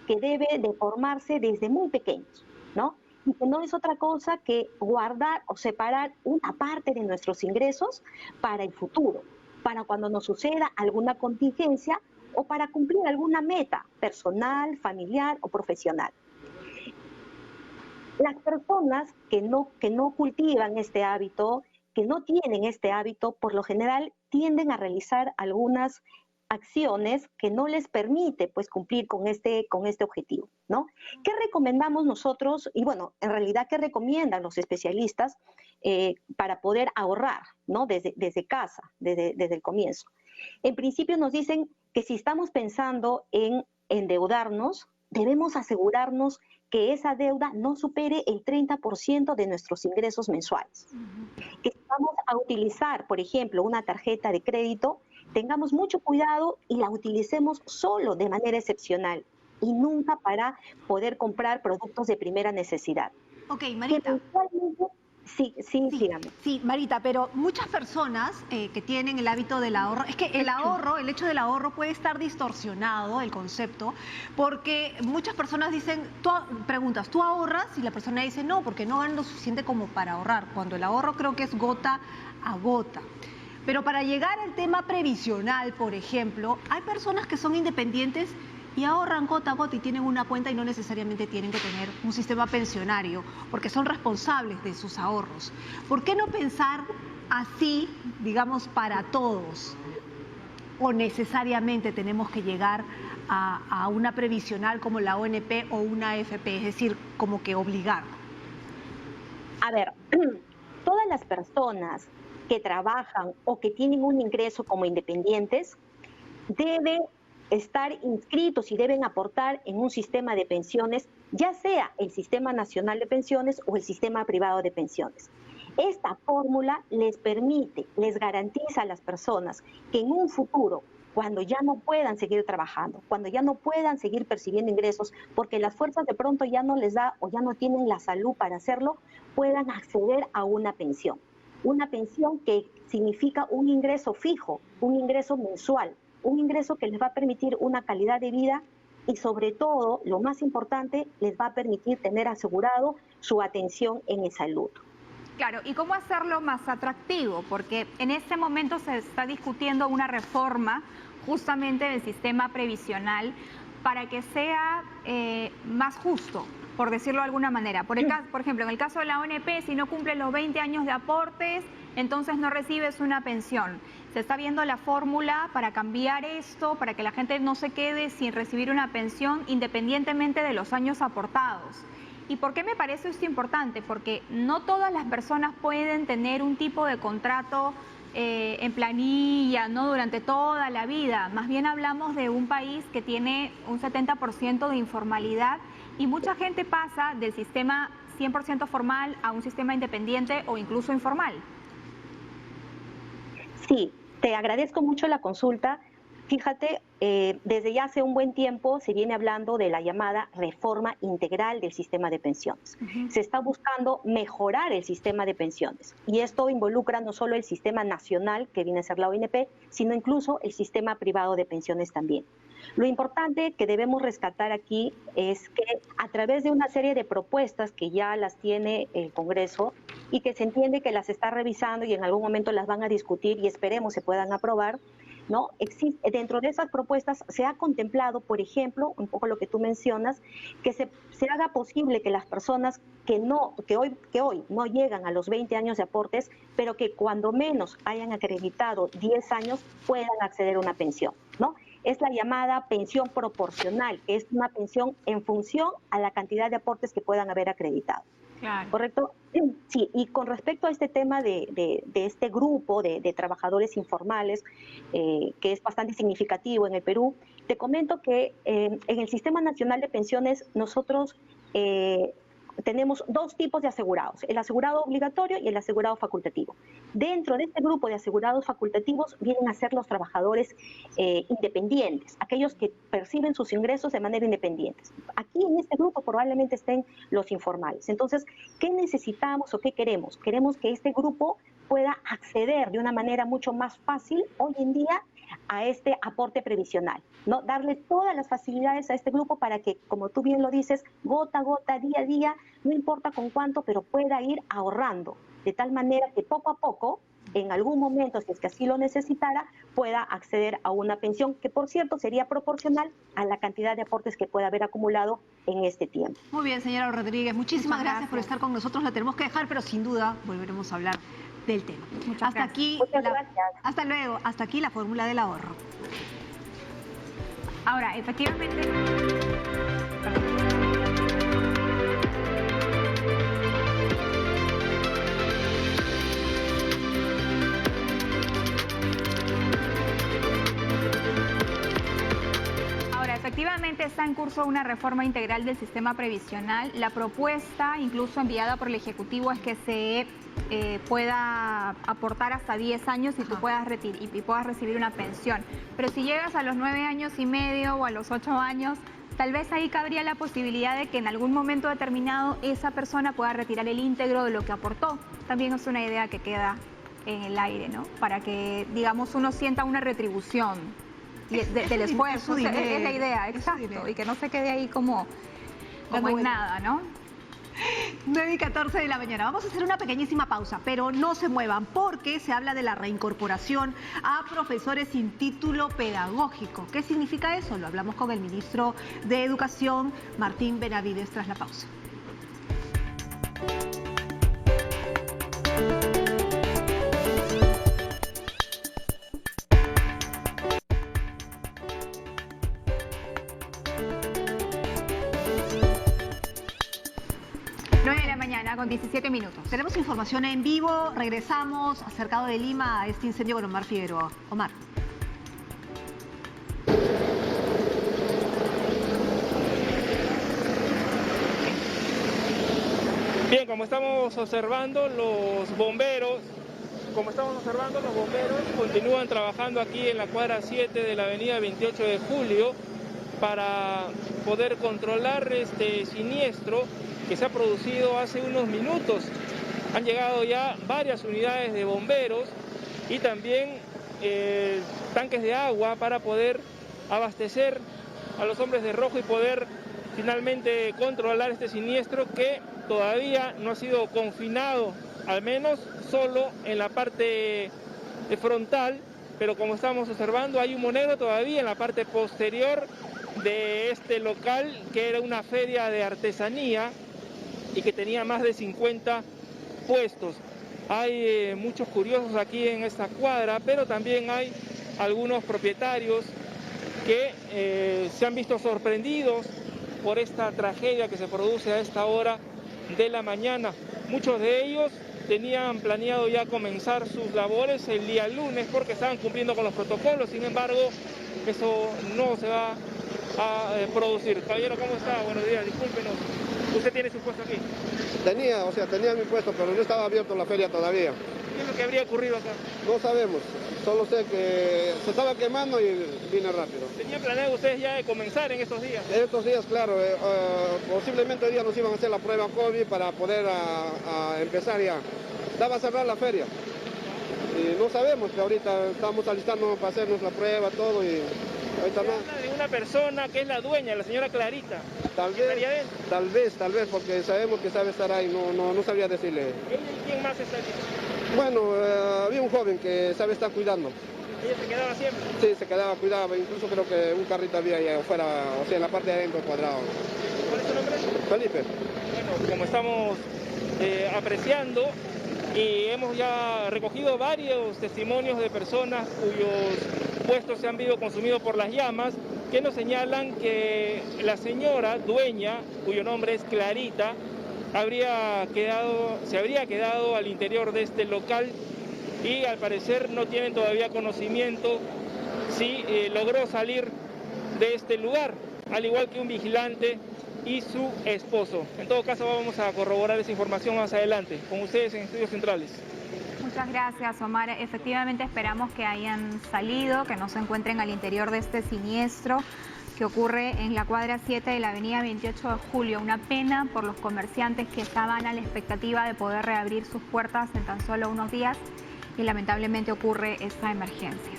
que debe de formarse desde muy pequeños, ¿no? Y que no es otra cosa que guardar o separar una parte de nuestros ingresos para el futuro, para cuando nos suceda alguna contingencia o para cumplir alguna meta personal, familiar o profesional. Las personas que no cultivan este hábito, que no tienen este hábito, por lo general tienden a realizar algunas acciones que no les permite pues cumplir con este objetivo, ¿no? ¿Qué recomendamos nosotros? Y bueno, en realidad, ¿qué recomiendan los especialistas para poder ahorrar, ¿no? Desde casa, desde el comienzo? En principio nos dicen que si estamos pensando en endeudarnos, debemos asegurarnos que esa deuda no supere el 30% de nuestros ingresos mensuales. Que si vamos a utilizar, por ejemplo, una tarjeta de crédito, tengamos mucho cuidado y la utilicemos solo de manera excepcional y nunca para poder comprar productos de primera necesidad. Ok, Marita. Sí, dígame. Sí, Marita, pero muchas personas que tienen el hábito del ahorro, es que el hecho del ahorro puede estar distorsionado, el concepto, porque muchas personas dicen, preguntas, ¿tú ahorras? Y la persona dice, no, porque no gano lo suficiente como para ahorrar, cuando el ahorro creo que es gota a gota. Pero para llegar al tema previsional, por ejemplo, hay personas que son independientes y ahorran gota a gota y tienen una cuenta y no necesariamente tienen que tener un sistema pensionario porque son responsables de sus ahorros. ¿Por qué no pensar así, digamos, para todos? ¿O necesariamente tenemos que llegar a una previsional como la ONP o una AFP? Es decir, como que obligar. A ver, todas las personas que trabajan o que tienen un ingreso como independientes deben estar inscritos y deben aportar en un sistema de pensiones, ya sea el Sistema Nacional de Pensiones o el Sistema Privado de Pensiones. Esta fórmula les permite, les garantiza a las personas que en un futuro, cuando ya no puedan seguir trabajando, cuando ya no puedan seguir percibiendo ingresos, porque las fuerzas de pronto ya no les da o ya no tienen la salud para hacerlo, puedan acceder a una pensión. Una pensión que significa un ingreso fijo, un ingreso mensual, un ingreso que les va a permitir una calidad de vida y sobre todo, lo más importante, les va a permitir tener asegurado su atención en salud. Claro, ¿y cómo hacerlo más atractivo? Porque en este momento se está discutiendo una reforma justamente del sistema previsional para que sea más justo, por decirlo de alguna manera. Por ejemplo, en el caso de la ONP, si no cumples los 20 años de aportes, entonces no recibes una pensión. Se está viendo la fórmula para cambiar esto, para que la gente no se quede sin recibir una pensión independientemente de los años aportados. ¿Y por qué me parece esto importante? Porque no todas las personas pueden tener un tipo de contrato en planilla, ¿no? Durante toda la vida. Más bien hablamos de un país que tiene un 70% de informalidad y mucha gente pasa del sistema 100% formal a un sistema independiente o incluso informal. Sí, te agradezco mucho la consulta. Fíjate, desde ya hace un buen tiempo se viene hablando de la llamada reforma integral del sistema de pensiones. Se está buscando mejorar el sistema de pensiones y esto involucra no solo el sistema nacional, que viene a ser la ONP, sino incluso el sistema privado de pensiones también. Lo importante que debemos rescatar aquí es que a través de una serie de propuestas que ya las tiene el Congreso y que se entiende que las está revisando y en algún momento las van a discutir y esperemos se puedan aprobar, ¿no? Dentro de esas propuestas se ha contemplado, por ejemplo, un poco lo que tú mencionas, que se haga posible que las personas que hoy no llegan a los 20 años de aportes, pero que cuando menos hayan acreditado 10 años, puedan acceder a una pensión, ¿no? Es la llamada pensión proporcional, que es una pensión en función a la cantidad de aportes que puedan haber acreditado. Claro. ¿Correcto? Sí, y con respecto a este tema de este grupo de trabajadores informales, que es bastante significativo en el Perú, te comento que en el Sistema Nacional de Pensiones nosotros tenemos dos tipos de asegurados, el asegurado obligatorio y el asegurado facultativo. Dentro de este grupo de asegurados facultativos vienen a ser los trabajadores independientes, aquellos que perciben sus ingresos de manera independiente. Aquí en este grupo probablemente estén los informales. Entonces, ¿qué necesitamos o qué queremos? Queremos que este grupo pueda acceder de una manera mucho más fácil hoy en día a este aporte previsional, ¿no? Darle todas las facilidades a este grupo para que, como tú bien lo dices, gota a gota, día a día, no importa con cuánto, pero pueda ir ahorrando, de tal manera que poco a poco, en algún momento, si es que así lo necesitara, pueda acceder a una pensión que, por cierto, sería proporcional a la cantidad de aportes que pueda haber acumulado en este tiempo. Muy bien, señora Rodríguez, muchísimas gracias por estar con nosotros. La tenemos que dejar, pero sin duda volveremos a hablar del tema. Hasta aquí, hasta luego, hasta aquí la fórmula del ahorro. Ahora, efectivamente... Efectivamente está en curso una reforma integral del sistema previsional. La propuesta, incluso enviada por el Ejecutivo, es que se pueda aportar hasta 10 años y tú puedas recibir una pensión. Pero si llegas a los 9 años y medio o a los 8 años, tal vez ahí cabría la posibilidad de que en algún momento determinado esa persona pueda retirar el íntegro de lo que aportó. También es una idea que queda en el aire, ¿no? Para que, digamos, uno sienta una retribución del esfuerzo, es la idea, exacto, y que no se quede ahí como en nada, ¿no? 9:14 de la mañana. Vamos a hacer una pequeñísima pausa, pero no se muevan porque se habla de la reincorporación a profesores sin título pedagógico. ¿Qué significa eso? Lo hablamos con el ministro de Educación, Martín Benavides, tras la pausa. Con 17 minutos. Tenemos información en vivo, regresamos acercado de Lima a este incendio con Omar Figueroa. Omar. Bien, como estamos observando, los bomberos continúan trabajando aquí en la cuadra 7 de la avenida 28 de Julio para poder controlar este siniestro que se ha producido hace unos minutos. Han llegado ya varias unidades de bomberos y también tanques de agua para poder abastecer a los hombres de rojo y poder finalmente controlar este siniestro que todavía no ha sido confinado, al menos solo en la parte frontal, pero como estamos observando hay humo negro todavía en la parte posterior de este local, que era una feria de artesanía y que tenía más de 50 puestos. Hay muchos curiosos aquí en esta cuadra, pero también hay algunos propietarios que se han visto sorprendidos por esta tragedia que se produce a esta hora de la mañana. Muchos de ellos tenían planeado ya comenzar sus labores el día lunes porque estaban cumpliendo con los protocolos, sin embargo, eso no se va a producir. Caballero, ¿cómo está? Buenos días, discúlpenos. ¿Usted tiene su puesto aquí? Tenía mi puesto, pero no estaba abierto la feria todavía. ¿Qué es lo que habría ocurrido acá? No sabemos, solo sé que se estaba quemando y vine rápido. ¿Tenían planeado ustedes ya de comenzar en estos días? En estos días, claro, posiblemente hoy día nos iban a hacer la prueba COVID para poder empezar ya. Estaba a cerrar la feria. Y no sabemos, que ahorita estamos alistando para hacernos la prueba, todo y... Se habla de una persona que es la dueña, la señora Clarita. Tal vez, porque sabemos que sabe estar ahí, no sabría decirle. ¿Ella y quién más está allí? Bueno, había un joven que sabe estar cuidando. ¿Ella se quedaba siempre? Sí, se quedaba cuidado, incluso creo que un carrito había ahí afuera, o sea, en la parte de adentro cuadrado. ¿Cuál es su nombre? Felipe. Bueno, como estamos apreciando, y hemos ya recogido varios testimonios de personas cuyos puestos se han visto consumidos por las llamas, que nos señalan que la señora dueña, cuyo nombre es Clarita, se habría quedado al interior de este local y al parecer no tienen todavía conocimiento si logró salir de este lugar, al igual que un vigilante y su esposo. En todo caso vamos a corroborar esa información más adelante con ustedes en Estudios Centrales. Muchas gracias, Omar. Efectivamente esperamos que hayan salido, que no se encuentren al interior de este siniestro que ocurre en la cuadra 7 de la avenida 28 de Julio. Una pena por los comerciantes que estaban a la expectativa de poder reabrir sus puertas en tan solo unos días y lamentablemente ocurre esta emergencia.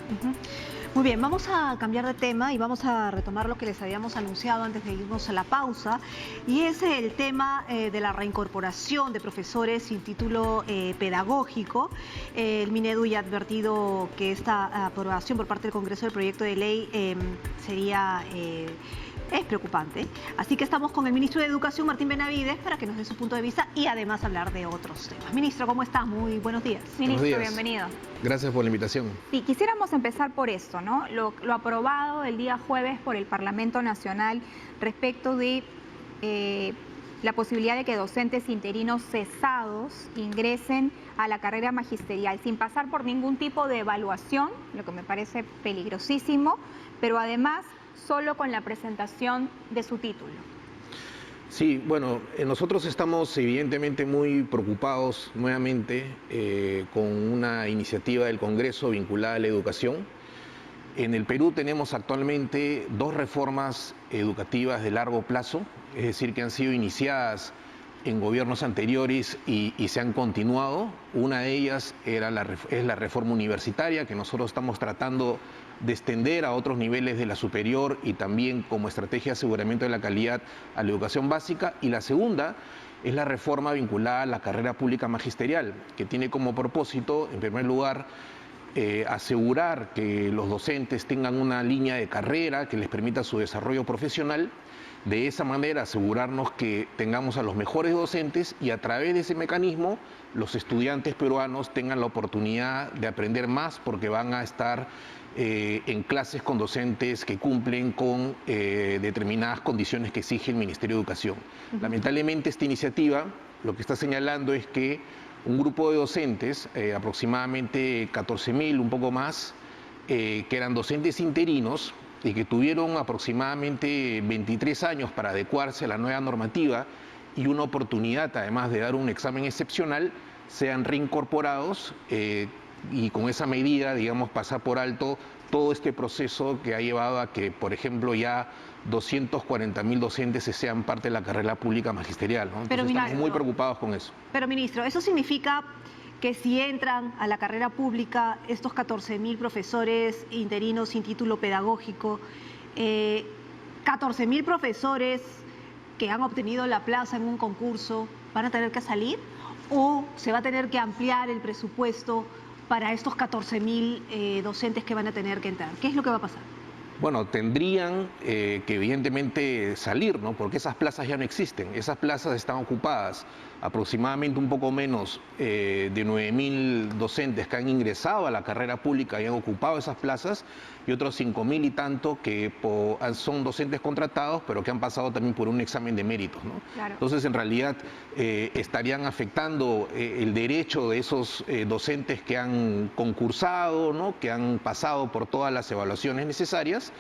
Muy bien, vamos a cambiar de tema y vamos a retomar lo que les habíamos anunciado antes de irnos a la pausa, y es el tema de la reincorporación de profesores sin título pedagógico. El Minedu ya ha advertido que esta aprobación por parte del Congreso del proyecto de ley es preocupante. Así que estamos con el ministro de Educación, Martín Benavides, para que nos dé su punto de vista y además hablar de otros temas. Ministro, ¿cómo está? Muy buenos días. Ministro, bienvenido. Gracias por la invitación. Sí, quisiéramos empezar por esto, ¿no? Lo aprobado el día jueves por el Parlamento Nacional respecto de la posibilidad de que docentes interinos cesados ingresen a la carrera magisterial sin pasar por ningún tipo de evaluación, lo que me parece peligrosísimo, pero además solo con la presentación de su título. Sí, bueno, nosotros estamos evidentemente muy preocupados nuevamente con una iniciativa del Congreso vinculada a la educación. En el Perú tenemos actualmente 2 reformas educativas de largo plazo, es decir, que han sido iniciadas en gobiernos anteriores y se han continuado. Una de ellas es la reforma universitaria, que nosotros estamos tratando de extender a otros niveles de la superior y también como estrategia de aseguramiento de la calidad a la educación básica. Y la segunda es la reforma vinculada a la carrera pública magisterial, que tiene como propósito, en primer lugar, asegurar que los docentes tengan una línea de carrera que les permita su desarrollo profesional. De esa manera asegurarnos que tengamos a los mejores docentes y a través de ese mecanismo los estudiantes peruanos tengan la oportunidad de aprender más, porque van a estar en clases con docentes que cumplen con determinadas condiciones que exige el Ministerio de Educación. Lamentablemente esta iniciativa lo que está señalando es que un grupo de docentes, aproximadamente 14.000, un poco más, que eran docentes interinos y que tuvieron aproximadamente 23 años para adecuarse a la nueva normativa y una oportunidad además de dar un examen excepcional, sean reincorporados y con esa medida, digamos, pasar por alto todo este proceso que ha llevado a que, por ejemplo, ya 240.000 docentes sean parte de la carrera pública magisterial, ¿no? Entonces, estamos muy preocupados con eso. Pero, ministro, ¿eso significa que si entran a la carrera pública estos 14.000 profesores interinos sin título pedagógico, 14.000 profesores que han obtenido la plaza en un concurso, van a tener que salir? ¿O se va a tener que ampliar el presupuesto para estos 14.000 docentes que van a tener que entrar? ¿Qué es lo que va a pasar? Bueno, tendrían que evidentemente salir, ¿no? Porque esas plazas ya no existen, esas plazas están ocupadas. Aproximadamente un poco menos de 9.000 docentes que han ingresado a la carrera pública y han ocupado esas plazas, y otros 5.000 y tanto que son docentes contratados, pero que han pasado también por un examen de méritos, ¿no? Claro. Entonces, en realidad, estarían afectando el derecho de esos docentes que han concursado, ¿no? Que han pasado por todas las evaluaciones necesarias,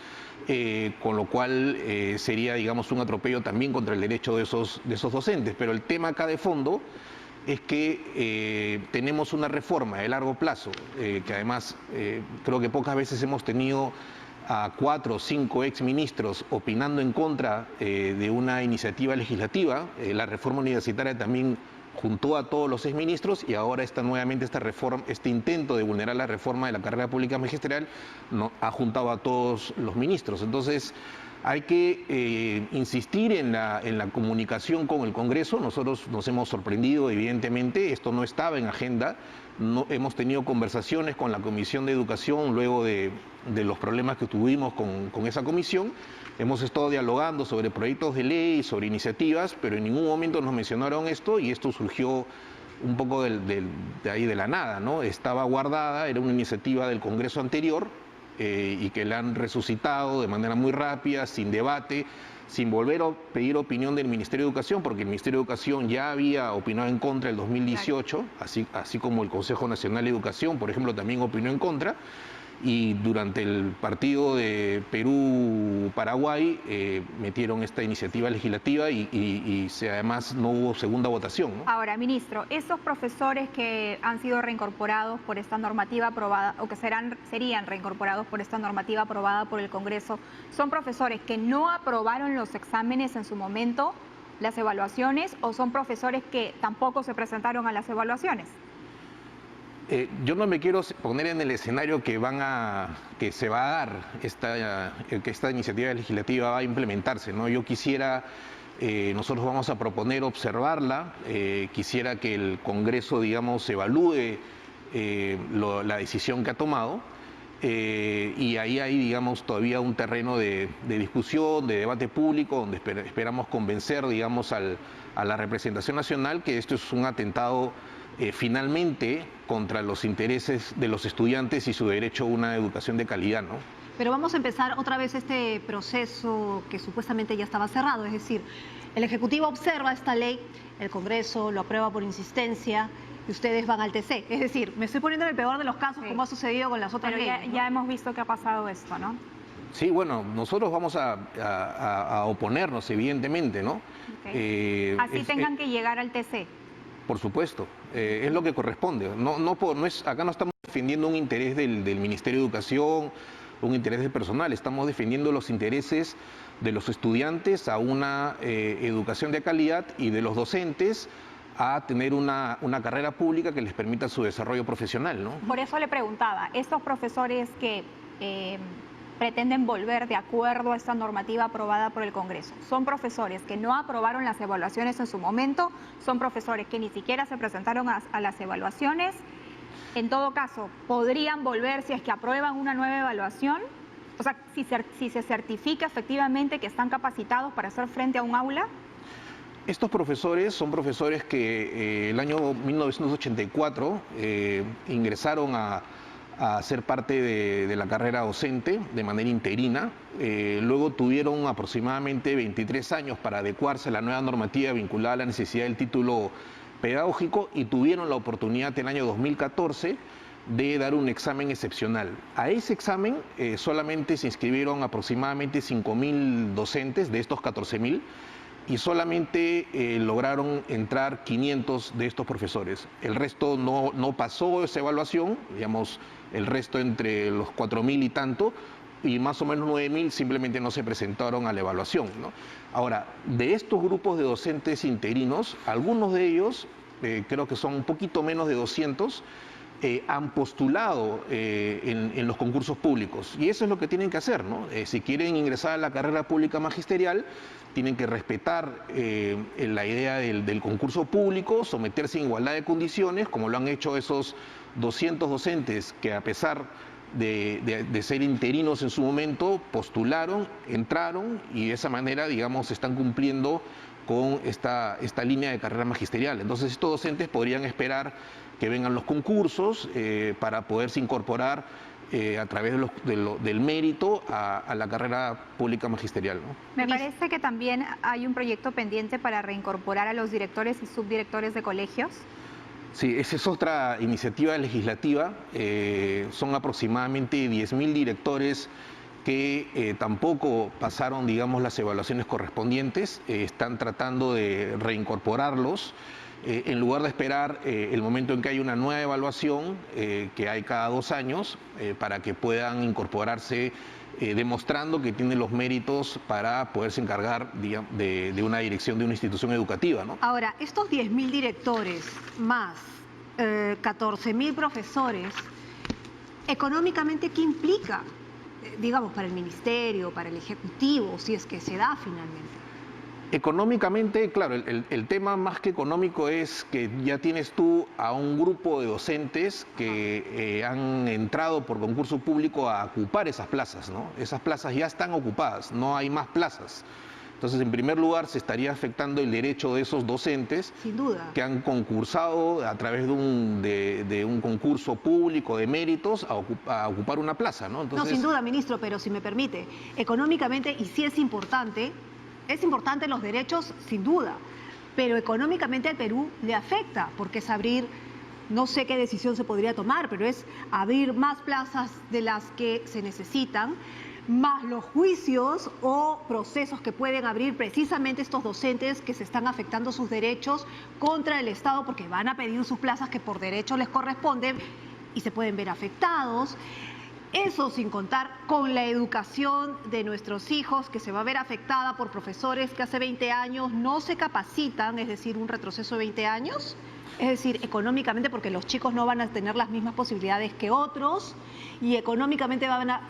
con lo cual sería, digamos, un atropello también contra el derecho de esos docentes. Pero el tema acá de fondo es que tenemos una reforma de largo plazo, que además creo que pocas veces hemos tenido a 4 o 5 exministros opinando en contra de una iniciativa legislativa. La reforma universitaria también juntó a todos los exministros y ahora está nuevamente esta reforma, este intento de vulnerar la reforma de la carrera pública magisterial, ha juntado a todos los ministros. Entonces, hay que insistir en la comunicación con el Congreso. Nosotros nos hemos sorprendido, evidentemente, esto no estaba en agenda. No, hemos tenido conversaciones con la Comisión de Educación luego de los problemas que tuvimos con esa comisión. Hemos estado dialogando sobre proyectos de ley, sobre iniciativas, pero en ningún momento nos mencionaron esto, y esto surgió un poco de ahí de la nada, ¿no? Estaba guardada, era una iniciativa del Congreso anterior, y que la han resucitado de manera muy rápida, sin debate, sin volver a pedir opinión del Ministerio de Educación, porque el Ministerio de Educación ya había opinado en contra el 2018, así como el Consejo Nacional de Educación, por ejemplo, también opinó en contra. Y durante el partido de Perú-Paraguay metieron esta iniciativa legislativa y además no hubo segunda votación, ¿no? Ahora, ministro, esos profesores que han sido reincorporados por esta normativa aprobada o que serían reincorporados por esta normativa aprobada por el Congreso, ¿son profesores que no aprobaron los exámenes en su momento, las evaluaciones, o son profesores que tampoco se presentaron a las evaluaciones? Yo no me quiero poner en el escenario que se va a dar, que esta iniciativa legislativa va a implementarse, ¿no? Yo quisiera, nosotros vamos a proponer observarla, quisiera que el Congreso, digamos, evalúe la decisión que ha tomado, y ahí hay, digamos, todavía un terreno de discusión, de debate público, donde esperamos convencer, digamos, a la representación nacional que esto es un atentado finalmente contra los intereses de los estudiantes y su derecho a una educación de calidad, ¿no? Pero vamos a empezar otra vez este proceso que supuestamente ya estaba cerrado, es decir, el Ejecutivo observa esta ley, el Congreso lo aprueba por insistencia y ustedes van al TC. Es decir, me estoy poniendo en el peor de los casos, como ha sucedido con las otras leyes. Pero ya hemos visto que ha pasado esto, ¿no? Sí, bueno, nosotros vamos a oponernos, evidentemente, ¿no? Okay. Así tengan que llegar al TC. Por supuesto, es lo que corresponde. Acá no estamos defendiendo un interés del Ministerio de Educación, un interés del personal, estamos defendiendo los intereses de los estudiantes a una educación de calidad y de los docentes a tener una carrera pública que les permita su desarrollo profesional, ¿no? Por eso le preguntaba, estos profesores que pretenden volver de acuerdo a esta normativa aprobada por el Congreso, ¿son profesores que no aprobaron las evaluaciones en su momento? ¿Son profesores que ni siquiera se presentaron a las evaluaciones? En todo caso, ¿podrían volver si es que aprueban una nueva evaluación? O sea, si se certifica efectivamente que están capacitados para hacer frente a un aula. Estos profesores son profesores que el año 1984 ingresaron a ser parte de la carrera docente de manera interina. Luego tuvieron aproximadamente 23 años para adecuarse a la nueva normativa vinculada a la necesidad del título pedagógico y tuvieron la oportunidad en el año 2014 de dar un examen excepcional. A ese examen solamente se inscribieron aproximadamente 5.000 docentes de estos 14.000 y solamente lograron entrar 500 de estos profesores. El resto no pasó esa evaluación, digamos, el resto entre los 4.000 y tanto, y más o menos 9.000 simplemente no se presentaron a la evaluación, ¿no? Ahora, de estos grupos de docentes interinos, algunos de ellos, creo que son un poquito menos de 200, han postulado en los concursos públicos. Y eso es lo que tienen que hacer, ¿no? Si quieren ingresar a la carrera pública magisterial, tienen que respetar la idea del concurso público, someterse en igualdad de condiciones, como lo han hecho esos 200 docentes que, a pesar de ser interinos en su momento, postularon, entraron y de esa manera, digamos, están cumpliendo con esta línea de carrera magisterial. Entonces estos docentes podrían esperar que vengan los concursos para poderse incorporar a través del mérito a la carrera pública magisterial, ¿no? Me parece que también hay un proyecto pendiente para reincorporar a los directores y subdirectores de colegios. Sí, esa es otra iniciativa legislativa. Son aproximadamente 10.000 directores que tampoco pasaron, digamos, las evaluaciones correspondientes. Están tratando de reincorporarlos. En lugar de esperar el momento en que hay una nueva evaluación, que hay cada 2 años, para que puedan incorporarse demostrando que tienen los méritos para poderse encargar de una dirección de una institución educativa, ¿no? Ahora, estos 10.000 directores más 14.000 profesores, económicamente, ¿qué implica, digamos, para el Ministerio, para el Ejecutivo, si es que se da finalmente? Económicamente, claro, el tema más que económico es que ya tienes tú a un grupo de docentes que han entrado por concurso público a ocupar esas plazas, ¿no? Esas plazas ya están ocupadas, no hay más plazas. Entonces, en primer lugar, se estaría afectando el derecho de esos docentes, sin duda, que han concursado a través de un concurso público de méritos a ocupar una plaza, ¿no? Entonces... No, sin duda, ministro, pero si me permite, económicamente, y sí es importante, es importante los derechos, sin duda, pero económicamente al Perú le afecta, porque es abrir, no sé qué decisión se podría tomar, pero es abrir más plazas de las que se necesitan, más los juicios o procesos que pueden abrir precisamente estos docentes que se están afectando sus derechos contra el Estado porque van a pedir sus plazas que por derecho les corresponden y se pueden ver afectados. Eso sin contar con la educación de nuestros hijos, que se va a ver afectada por profesores que hace 20 años no se capacitan, es decir, un retroceso de 20 años. Es decir, económicamente, porque los chicos no van a tener las mismas posibilidades que otros, y económicamente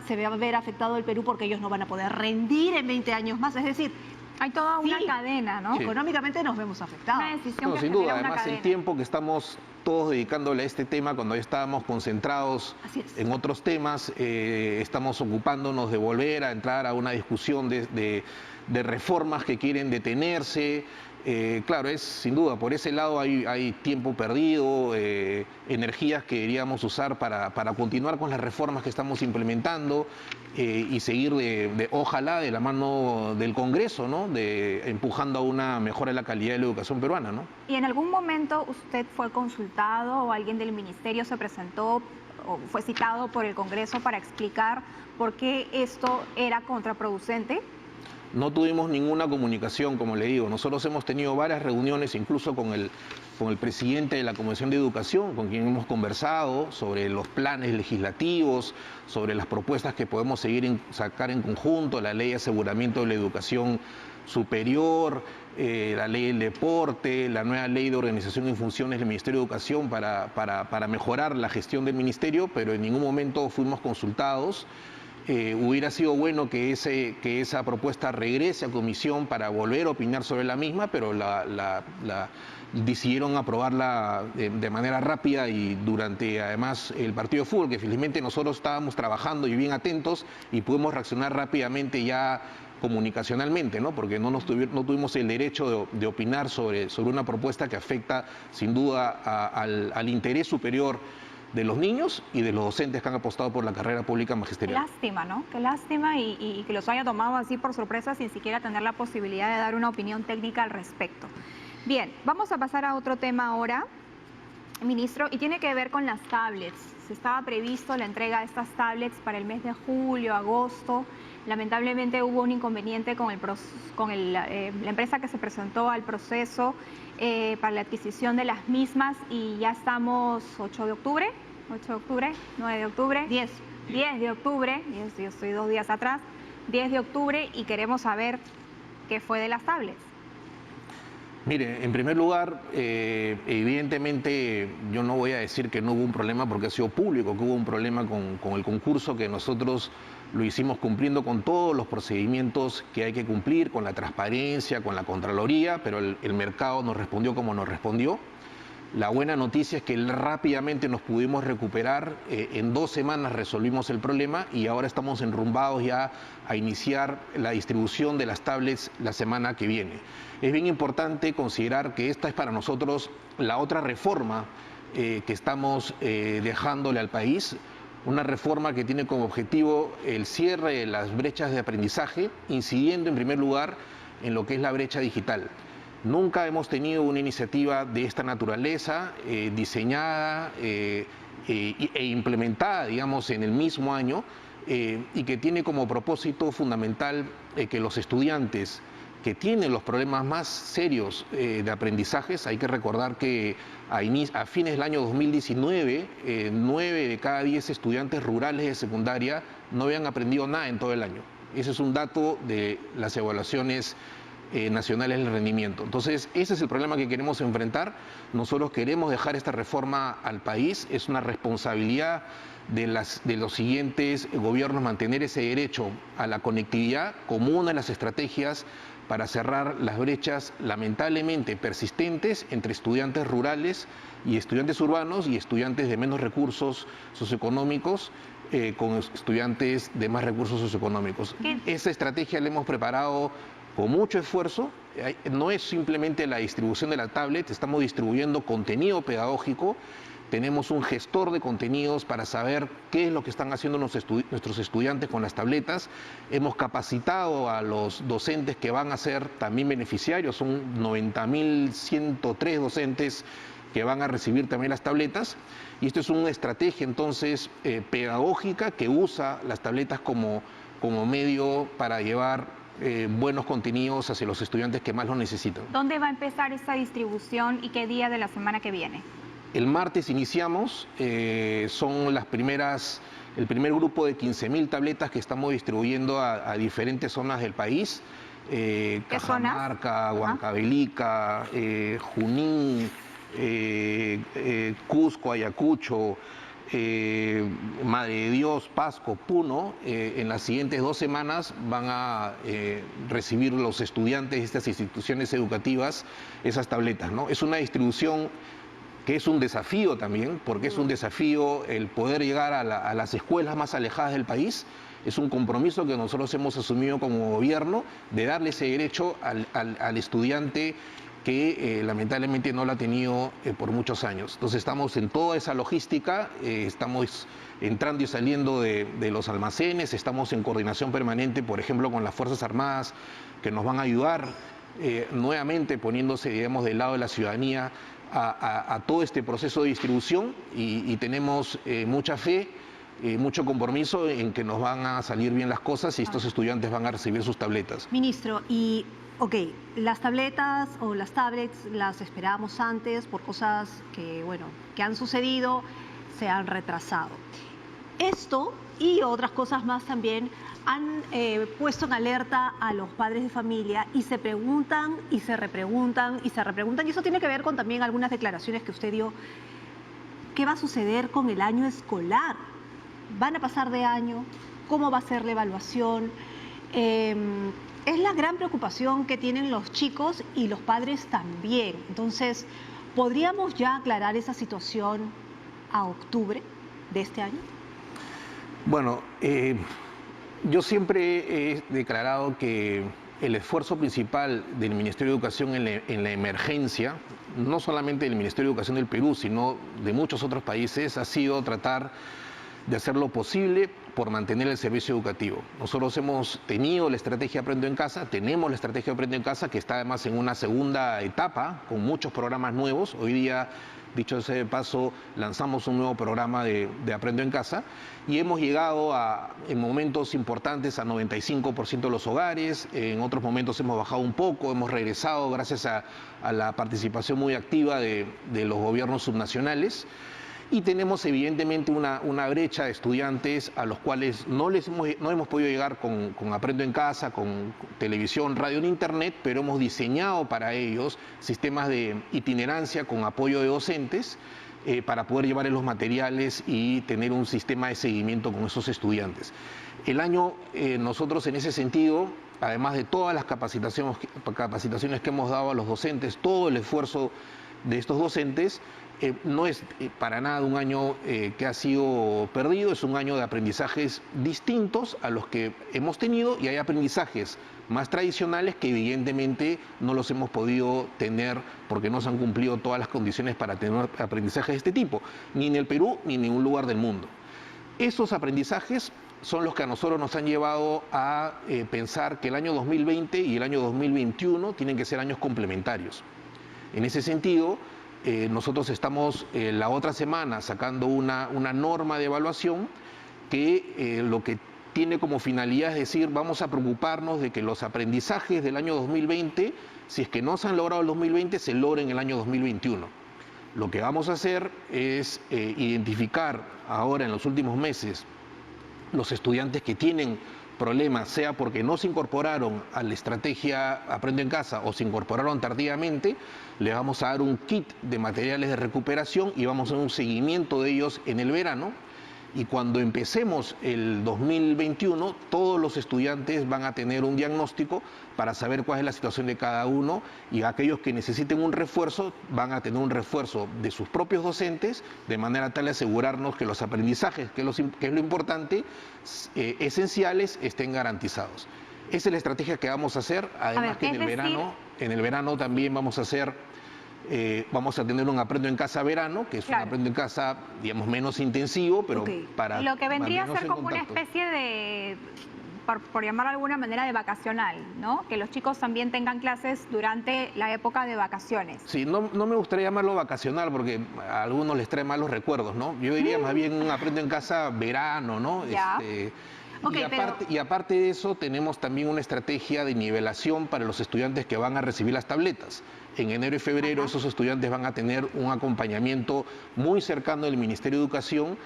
se va a ver afectado el Perú porque ellos no van a poder rendir en 20 años más. Es decir, hay toda una cadena, ¿no? Sí. Económicamente nos vemos afectados. Una decisión que sin duda, además cadena. El tiempo que estamos todos dedicándole a este tema, cuando ya estábamos concentrados en otros temas, estamos ocupándonos de volver a entrar a una discusión de reformas que quieren detenerse. Claro, es sin duda, por ese lado hay tiempo perdido, energías que deberíamos usar para continuar con las reformas que estamos implementando y seguir ojalá de la mano del Congreso, ¿no? Empujando a una mejora de la calidad de la educación peruana, ¿no? ¿Y en algún momento usted fue consultado o alguien del ministerio se presentó o fue citado por el Congreso para explicar por qué esto era contraproducente? No tuvimos ninguna comunicación, como le digo. Nosotros hemos tenido varias reuniones, incluso con el presidente de la Comisión de Educación, con quien hemos conversado sobre los planes legislativos, sobre las propuestas que podemos sacar en conjunto, la ley de aseguramiento de la educación superior, la ley del deporte, la nueva ley de organización y funciones del Ministerio de Educación para mejorar la gestión del ministerio, pero en ningún momento fuimos consultados. Hubiera sido bueno que esa propuesta regrese a comisión para volver a opinar sobre la misma, pero decidieron aprobarla de manera rápida y durante además el partido de fútbol, que felizmente nosotros estábamos trabajando y bien atentos y pudimos reaccionar rápidamente ya comunicacionalmente, ¿no? Porque no tuvimos el derecho de opinar sobre una propuesta que afecta sin duda al interés superior de los niños y de los docentes que han apostado por la carrera pública magisterial. Qué lástima, ¿no? Qué lástima y que los haya tomado así por sorpresa sin siquiera tener la posibilidad de dar una opinión técnica al respecto. Bien, vamos a pasar a otro tema ahora, ministro, y tiene que ver con las tablets. Se estaba previsto la entrega de estas tablets para el mes de julio, agosto. Lamentablemente hubo un inconveniente con la empresa que se presentó al proceso para la adquisición de las mismas y ya estamos 8 de octubre, 9 de octubre, 10 de octubre, yo estoy 2 días atrás, 10 de octubre y queremos saber qué fue de las tablets. Mire, en primer lugar, evidentemente yo no voy a decir que no hubo un problema porque ha sido público, que hubo un problema con el concurso, que nosotros lo hicimos cumpliendo con todos los procedimientos que hay que cumplir, con la transparencia, con la Contraloría, pero el mercado nos respondió como nos respondió. La buena noticia es que rápidamente nos pudimos recuperar, en 2 semanas resolvimos el problema y ahora estamos enrumbados ya a iniciar la distribución de las tablets la semana que viene. Es bien importante considerar que esta es para nosotros la otra reforma que estamos dejándole al país, una reforma que tiene como objetivo el cierre de las brechas de aprendizaje, incidiendo en primer lugar en lo que es la brecha digital. Nunca hemos tenido una iniciativa de esta naturaleza diseñada e implementada, digamos, en el mismo año y que tiene como propósito fundamental que los estudiantes que tienen los problemas más serios de aprendizajes, hay que recordar que a fines del año 2019, 9 de cada 10 estudiantes rurales de secundaria no habían aprendido nada en todo el año. Ese es un dato de las evaluaciones nacionales del rendimiento. Entonces, ese es el problema que queremos enfrentar. Nosotros queremos dejar esta reforma al país. Es una responsabilidad de los siguientes gobiernos mantener ese derecho a la conectividad como una de las estrategias para cerrar las brechas lamentablemente persistentes entre estudiantes rurales y estudiantes urbanos y estudiantes de menos recursos socioeconómicos con estudiantes de más recursos socioeconómicos. Esa estrategia la hemos preparado con mucho esfuerzo. No es simplemente la distribución de la tablet, estamos distribuyendo contenido pedagógico tenemos un gestor de contenidos para saber qué es lo que están haciendo nuestros estudiantes con las tabletas. Hemos capacitado a los docentes que van a ser también beneficiarios, son 90.103 docentes que van a recibir también las tabletas, y esto es una estrategia entonces pedagógica que usa las tabletas como medio para llevar buenos contenidos hacia los estudiantes que más lo necesitan. ¿Dónde va a empezar esa distribución y qué día de la semana que viene? El martes iniciamos, son el primer grupo de 15.000 tabletas que estamos distribuyendo a diferentes zonas del país. Cajamarca, Huancavelica, Junín, Cusco, Ayacucho, Madre de Dios, Pasco, Puno. En las siguientes 2 semanas van a recibir los estudiantes de estas instituciones educativas esas tabletas, ¿no? Es una distribución que es un desafío también, porque es un desafío el poder llegar a las escuelas más alejadas del país. Es un compromiso que nosotros hemos asumido como gobierno de darle ese derecho al estudiante que lamentablemente no lo ha tenido por muchos años. Entonces estamos en toda esa logística, estamos entrando y saliendo de los almacenes, estamos en coordinación permanente, por ejemplo, con las Fuerzas Armadas, que nos van a ayudar nuevamente poniéndose, digamos, del lado de la ciudadanía a todo este proceso de distribución, y tenemos mucha fe, mucho compromiso en que nos van a salir bien las cosas y estos estudiantes van a recibir sus tabletas. Ministro, y las tabletas o las tablets las esperábamos antes por cosas que han sucedido, se han retrasado. Esto y otras cosas más también han puesto en alerta a los padres de familia y se preguntan y se repreguntan y se repreguntan, y eso tiene que ver con también algunas declaraciones que usted dio. ¿Qué va a suceder con el año escolar? ¿Van a pasar de año? ¿Cómo va a ser la evaluación? Es la gran preocupación que tienen los chicos y los padres también. Entonces, ¿podríamos ya aclarar esa situación a octubre de este año? Bueno, yo siempre he declarado que el esfuerzo principal del Ministerio de Educación en la emergencia, no solamente del Ministerio de Educación del Perú, sino de muchos otros países, ha sido tratar de hacer lo posible por mantener el servicio educativo. Nosotros hemos tenido la estrategia Aprendo en Casa, tenemos la estrategia Aprendo en Casa, que está además en una segunda etapa, con muchos programas nuevos. Hoy día, dicho sea de paso, lanzamos un nuevo programa de Aprendo en Casa, y hemos llegado en momentos importantes a 95% de los hogares, en otros momentos hemos bajado un poco, hemos regresado gracias a la participación muy activa de los gobiernos subnacionales. Y tenemos evidentemente una brecha de estudiantes a los cuales no hemos podido llegar con Aprendo en Casa, con televisión, radio e internet, pero hemos diseñado para ellos sistemas de itinerancia con apoyo de docentes para poder llevarles los materiales y tener un sistema de seguimiento con esos estudiantes. El año, nosotros en ese sentido, además de todas las capacitaciones que hemos dado a los docentes, todo el esfuerzo de estos docentes, no es para nada un año que ha sido perdido, es un año de aprendizajes distintos a los que hemos tenido, y hay aprendizajes más tradicionales que evidentemente no los hemos podido tener porque no se han cumplido todas las condiciones para tener aprendizajes de este tipo, ni en el Perú ni en ningún lugar del mundo. Esos aprendizajes son los que a nosotros nos han llevado a pensar que el año 2020 y el año 2021 tienen que ser años complementarios. En ese sentido, nosotros estamos la otra semana sacando una norma de evaluación que lo que tiene como finalidad es decir, vamos a preocuparnos de que los aprendizajes del año 2020, si es que no se han logrado el 2020, se logren en el año 2021. Lo que vamos a hacer es identificar ahora en los últimos meses los estudiantes que tienen problemas, sea porque no se incorporaron a la estrategia Aprendo en Casa o se incorporaron tardíamente, les vamos a dar un kit de materiales de recuperación y vamos a hacer un seguimiento de ellos en el verano. Y cuando empecemos el 2021, todos los estudiantes van a tener un diagnóstico para saber cuál es la situación de cada uno, y aquellos que necesiten un refuerzo van a tener un refuerzo de sus propios docentes, de manera tal de asegurarnos que los aprendizajes, que es lo importante, esenciales, estén garantizados. Esa es la estrategia que vamos a hacer, además que en el verano también vamos a hacer vamos a tener un aprendo en casa verano, que es un aprendo en casa, digamos, menos intensivo, pero para... Lo que vendría a ser como contacto. una especie de, por llamarlo de alguna manera, de vacacional, ¿no? Que los chicos también tengan clases durante la época de vacaciones. Sí, no me gustaría llamarlo vacacional porque a algunos les trae malos recuerdos, ¿no? Yo diría más bien un aprendo en casa verano, ¿no? Ya. Y aparte de eso, tenemos también una estrategia de nivelación para los estudiantes que van a recibir las tabletas. En enero y febrero esos estudiantes van a tener un acompañamiento muy cercano del Ministerio de Educación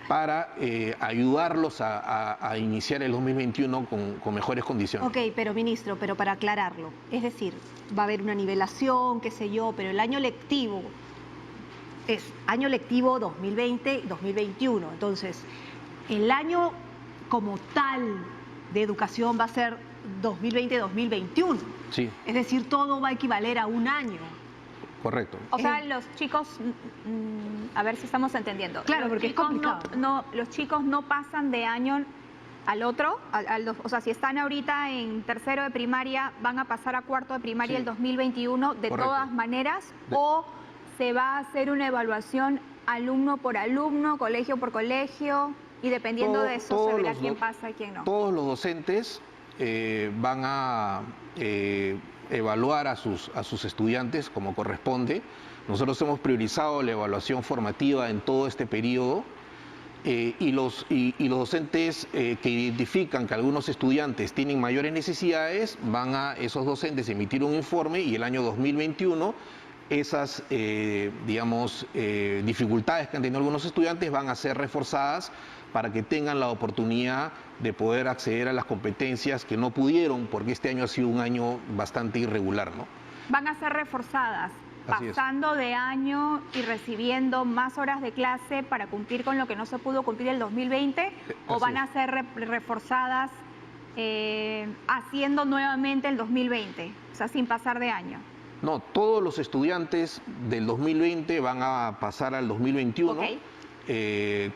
para ayudarlos a iniciar el 2021 con mejores condiciones. Ok, pero ministro, pero para aclararlo, es decir, va a haber una nivelación, qué sé yo, pero el año lectivo es año lectivo 2020-2021, entonces el año como tal de educación va a ser 2020-2021. Sí. Es decir, todo va a equivaler a un año. Correcto. O sea, los chicos, a ver si estamos entendiendo. Claro, porque es complicado. Los chicos no pasan de año al otro, o sea, si están ahorita en tercero de primaria, van a pasar a cuarto de primaria el 2021 de todas maneras, o se va a hacer una evaluación alumno por alumno, colegio por colegio, y dependiendo de eso se verá quién pasa y quién no. Todos los docentes van a evaluar a sus estudiantes como corresponde. Nosotros hemos priorizado la evaluación formativa en todo este periodo y los docentes que identifican que algunos estudiantes tienen mayores necesidades van a esos docentes emitir un informe y el año 2021 esas dificultades que han tenido algunos estudiantes van a ser reforzadas para que tengan la oportunidad de poder acceder a las competencias que no pudieron, porque este año ha sido un año bastante irregular, ¿no? Van a ser reforzadas, pasando de año y recibiendo más horas de clase para cumplir con lo que no se pudo cumplir el 2020, o van a ser reforzadas haciendo nuevamente el 2020, o sea, sin pasar de año. No, todos los estudiantes del 2020 van a pasar al 2021.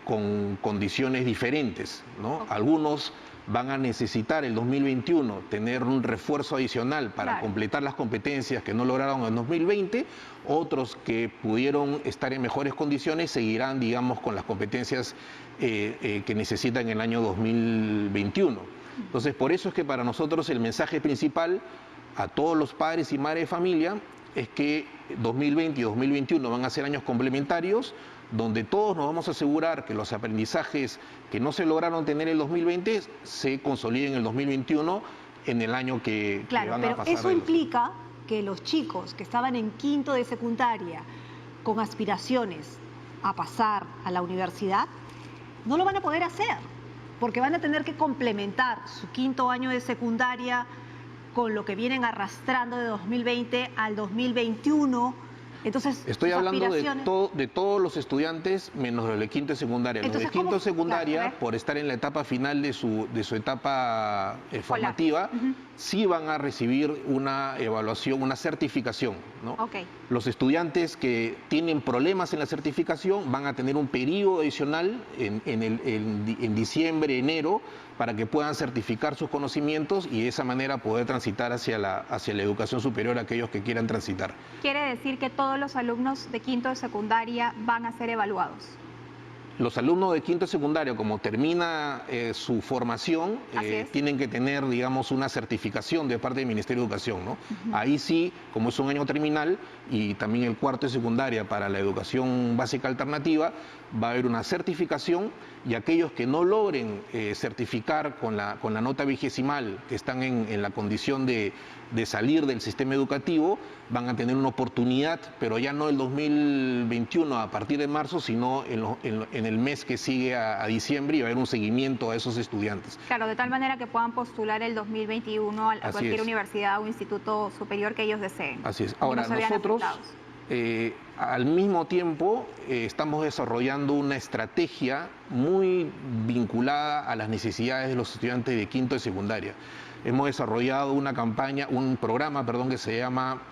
Con condiciones diferentes, ¿no? Algunos van a necesitar el 2021 tener un refuerzo adicional para completar las competencias que no lograron en 2020, otros que pudieron estar en mejores condiciones seguirán, digamos, con las competencias que necesitan en el año 2021. Entonces, por eso es que para nosotros el mensaje principal a todos los padres y madres de familia es que 2020 y 2021 van a ser años complementarios, donde todos nos vamos a asegurar que los aprendizajes que no se lograron tener en el 2020 se consoliden en el 2021 en el año que van a pasar. Pero eso implica que los chicos que estaban en quinto de secundaria con aspiraciones a pasar a la universidad no lo van a poder hacer, porque van a tener que complementar su quinto año de secundaria con lo que vienen arrastrando de 2020 al 2021. Entonces, estoy hablando de todos los estudiantes menos los de quinto y secundaria. Los de quinto y secundaria, por estar en la etapa final de su etapa formativa, sí van a recibir una evaluación, una certificación, ¿no? Los estudiantes que tienen problemas en la certificación van a tener un periodo adicional en diciembre, enero, para que puedan certificar sus conocimientos y de esa manera poder transitar hacia la educación superior a aquellos que quieran transitar. ¿Quiere decir que todos los alumnos de quinto de secundaria van a ser evaluados? Los alumnos de quinto de secundaria, como termina su formación, tienen que tener, digamos, una certificación de parte del Ministerio de Educación, ¿no? Ahí sí, como es un año terminal y también el cuarto de secundaria para la educación básica alternativa, va a haber una certificación y aquellos que no logren certificar con la nota vigesimal, que están en la condición de salir del sistema educativo, van a tener una oportunidad, pero ya no el 2021 a partir de marzo, sino en el mes que sigue a diciembre, y va a haber un seguimiento a esos estudiantes. Claro, de tal manera que puedan postular el 2021 a cualquier universidad o instituto superior que ellos deseen. Así es. Ahora, nosotros al mismo tiempo estamos desarrollando una estrategia muy vinculada a las necesidades de los estudiantes de quinto y secundaria. Hemos desarrollado una campaña, un programa, que se llama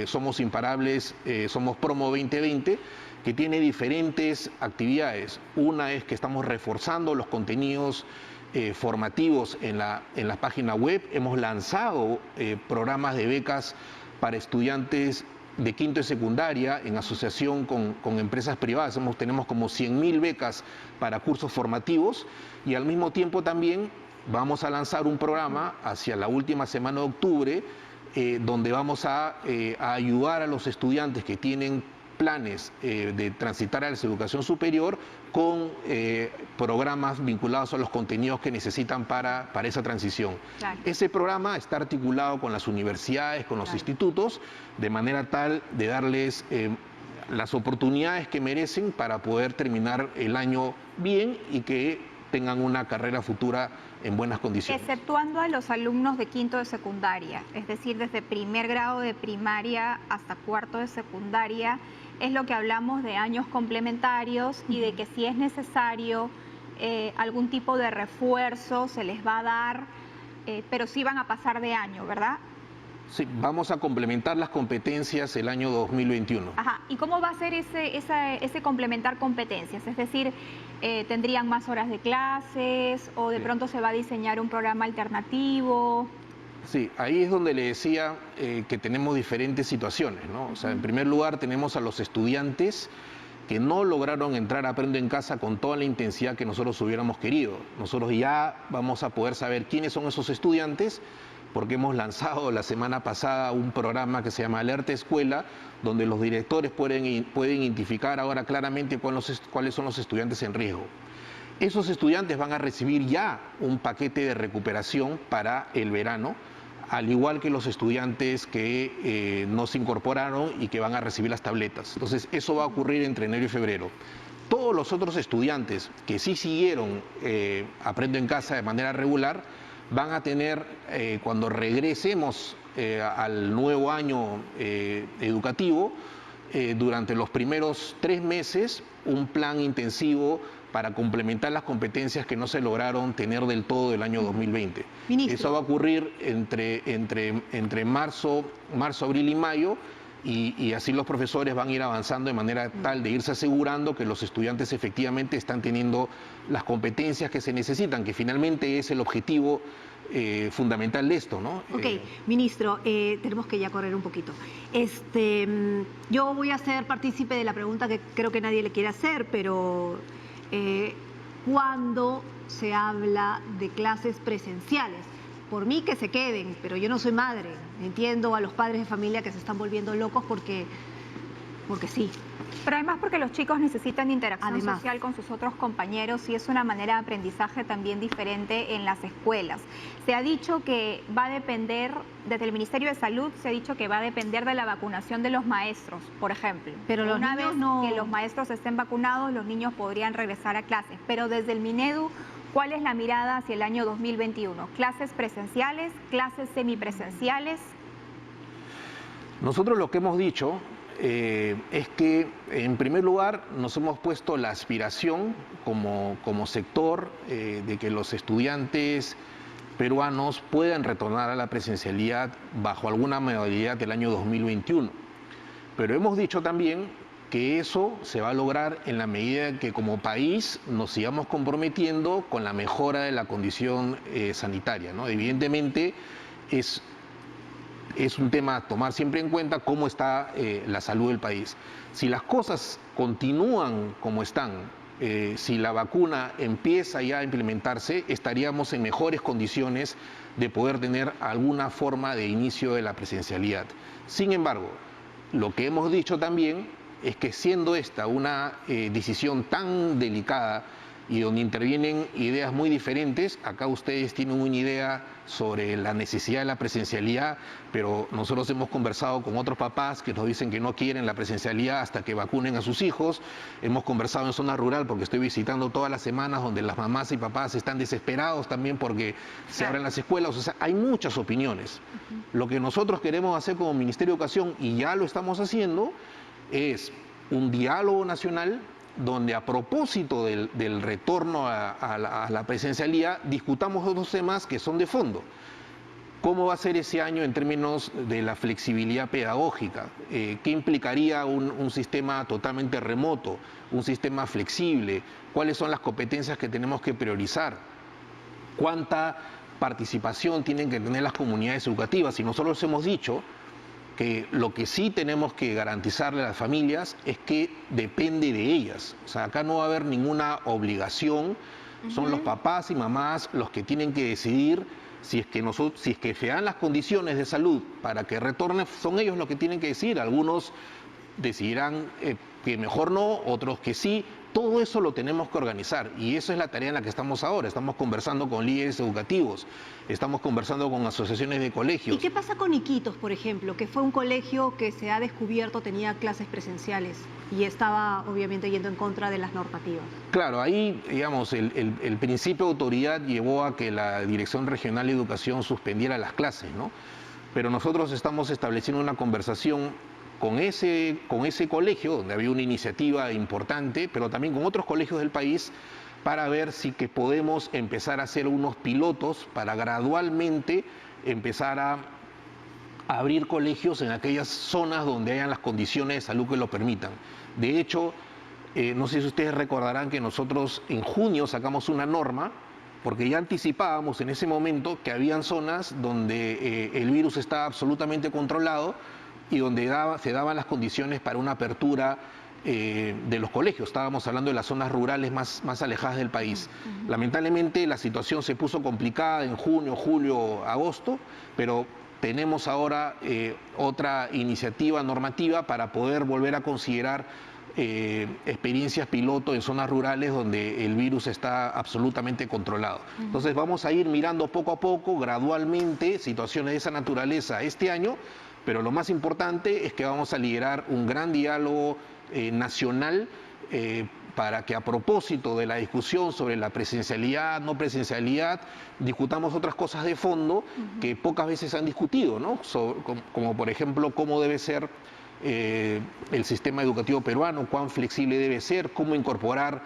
Somos Imparables, Somos Promo 2020, que tiene diferentes actividades. Una es que estamos reforzando los contenidos formativos en la página web. Hemos lanzado programas de becas para estudiantes de quinto de secundaria en asociación con empresas privadas. Tenemos como 100.000 becas para cursos formativos y al mismo tiempo también vamos a lanzar un programa hacia la última semana de octubre donde vamos a ayudar a los estudiantes que tienen planes de transitar a la educación superior con programas vinculados a los contenidos que necesitan para esa transición. Claro. Ese programa está articulado con las universidades, con los institutos, de manera tal de darles las oportunidades que merecen para poder terminar el año bien y que tengan una carrera futura en buenas condiciones. Exceptuando a los alumnos de quinto de secundaria, es decir, desde primer grado de primaria hasta cuarto de secundaria, es lo que hablamos de años complementarios y de que si es necesario algún tipo de refuerzo se les va a dar, pero sí van a pasar de año, ¿verdad? Sí, vamos a complementar las competencias el año 2021. Ajá, ¿y cómo va a ser ese complementar competencias? Es decir, ¿tendrían más horas de clases o de pronto se va a diseñar un programa alternativo? Sí, ahí es donde le decía que tenemos diferentes situaciones, ¿no? O sea, en primer lugar tenemos a los estudiantes que no lograron entrar a Aprendo en Casa con toda la intensidad que nosotros hubiéramos querido. Nosotros ya vamos a poder saber quiénes son esos estudiantes, porque hemos lanzado la semana pasada un programa que se llama Alerta Escuela, donde los directores pueden identificar ahora claramente cuáles son los estudiantes en riesgo. Esos estudiantes van a recibir ya un paquete de recuperación para el verano, al igual que los estudiantes que no se incorporaron y que van a recibir las tabletas. Entonces, eso va a ocurrir entre enero y febrero. Todos los otros estudiantes que sí siguieron Aprendo en Casa de manera regular, van a tener, cuando regresemos al nuevo año educativo, durante los primeros 3 meses, un plan intensivo para complementar las competencias que no se lograron tener del todo del año 2020. Ministro. Eso va a ocurrir entre marzo, abril y mayo, y así los profesores van a ir avanzando de manera tal de irse asegurando que los estudiantes efectivamente están teniendo las competencias que se necesitan, que finalmente es el objetivo fundamental de esto, ¿no? Ok, ministro, tenemos que ya correr un poquito. Yo voy a ser partícipe de la pregunta que creo que nadie le quiere hacer, pero ¿cuándo se habla de clases presenciales? Por mí que se queden, pero yo no soy madre. Entiendo a los padres de familia que se están volviendo locos porque sí. Pero además porque los chicos necesitan interacción social con sus otros compañeros y es una manera de aprendizaje también diferente en las escuelas. Se ha dicho que va a depender, desde el Ministerio de Salud se ha dicho que va a depender de la vacunación de los maestros, por ejemplo. Pero una vez que los maestros estén vacunados, los niños podrían regresar a clases. Pero desde el Minedu, ¿cuál es la mirada hacia el año 2021? ¿Clases presenciales, clases semipresenciales? Nosotros lo que hemos dicho es que, en primer lugar, nos hemos puesto la aspiración como sector de que los estudiantes peruanos puedan retornar a la presencialidad bajo alguna modalidad del año 2021. Pero hemos dicho también que eso se va a lograr en la medida en que como país nos sigamos comprometiendo con la mejora de la condición sanitaria, ¿no? Evidentemente es un tema a tomar siempre en cuenta cómo está la salud del país. Si las cosas continúan como están, si la vacuna empieza ya a implementarse, estaríamos en mejores condiciones de poder tener alguna forma de inicio de la presencialidad. Sin embargo, lo que hemos dicho también es que siendo esta una decisión tan delicada y donde intervienen ideas muy diferentes, acá ustedes tienen una idea sobre la necesidad de la presencialidad, pero nosotros hemos conversado con otros papás que nos dicen que no quieren la presencialidad hasta que vacunen a sus hijos. Hemos conversado en zona rural porque estoy visitando todas las semanas donde las mamás y papás están desesperados también porque se abren las escuelas. O sea, hay muchas opiniones. Lo que nosotros queremos hacer como Ministerio de Educación, y ya lo estamos haciendo, es un diálogo nacional donde a propósito del retorno a la presencialidad discutamos otros temas que son de fondo. ¿Cómo va a ser ese año en términos de la flexibilidad pedagógica? ¿Qué implicaría un sistema totalmente remoto, un sistema flexible? ¿Cuáles son las competencias que tenemos que priorizar? ¿Cuánta participación tienen que tener las comunidades educativas? Y nosotros hemos dicho porque lo que sí tenemos que garantizarle a las familias es que depende de ellas. O sea, acá no va a haber ninguna obligación, son los papás y mamás los que tienen que decidir si es que se dan las condiciones de salud para que retornen, son ellos los que tienen que decidir. Algunos decidirán que mejor no, otros que sí. Todo eso lo tenemos que organizar y esa es la tarea en la que estamos ahora. Estamos conversando con líderes educativos, estamos conversando con asociaciones de colegios. ¿Y qué pasa con Iquitos, por ejemplo, que fue un colegio que se ha descubierto tenía clases presenciales y estaba obviamente yendo en contra de las normativas? Claro, ahí, digamos, el principio de autoridad llevó a que la Dirección Regional de Educación suspendiera las clases, ¿no? Pero nosotros estamos estableciendo una conversación con ese colegio, donde había una iniciativa importante, pero también con otros colegios del país, para ver si que podemos empezar a hacer unos pilotos para gradualmente empezar a abrir colegios en aquellas zonas donde hayan las condiciones de salud que lo permitan. De hecho, no sé si ustedes recordarán que nosotros en junio sacamos una norma, porque ya anticipábamos en ese momento que habían zonas donde el virus estaba absolutamente controlado y donde se daban las condiciones para una apertura de los colegios. Estábamos hablando de las zonas rurales más alejadas del país. Lamentablemente la situación se puso complicada en junio, julio, agosto, pero tenemos ahora otra iniciativa normativa para poder volver a considerar experiencias piloto en zonas rurales donde el virus está absolutamente controlado. Entonces vamos a ir mirando poco a poco, gradualmente, situaciones de esa naturaleza este año, pero lo más importante es que vamos a liderar un gran diálogo nacional para que a propósito de la discusión sobre la presencialidad, no presencialidad, discutamos otras cosas de fondo que pocas veces se han discutido, ¿no? Como por ejemplo cómo debe ser el sistema educativo peruano, cuán flexible debe ser, cómo incorporar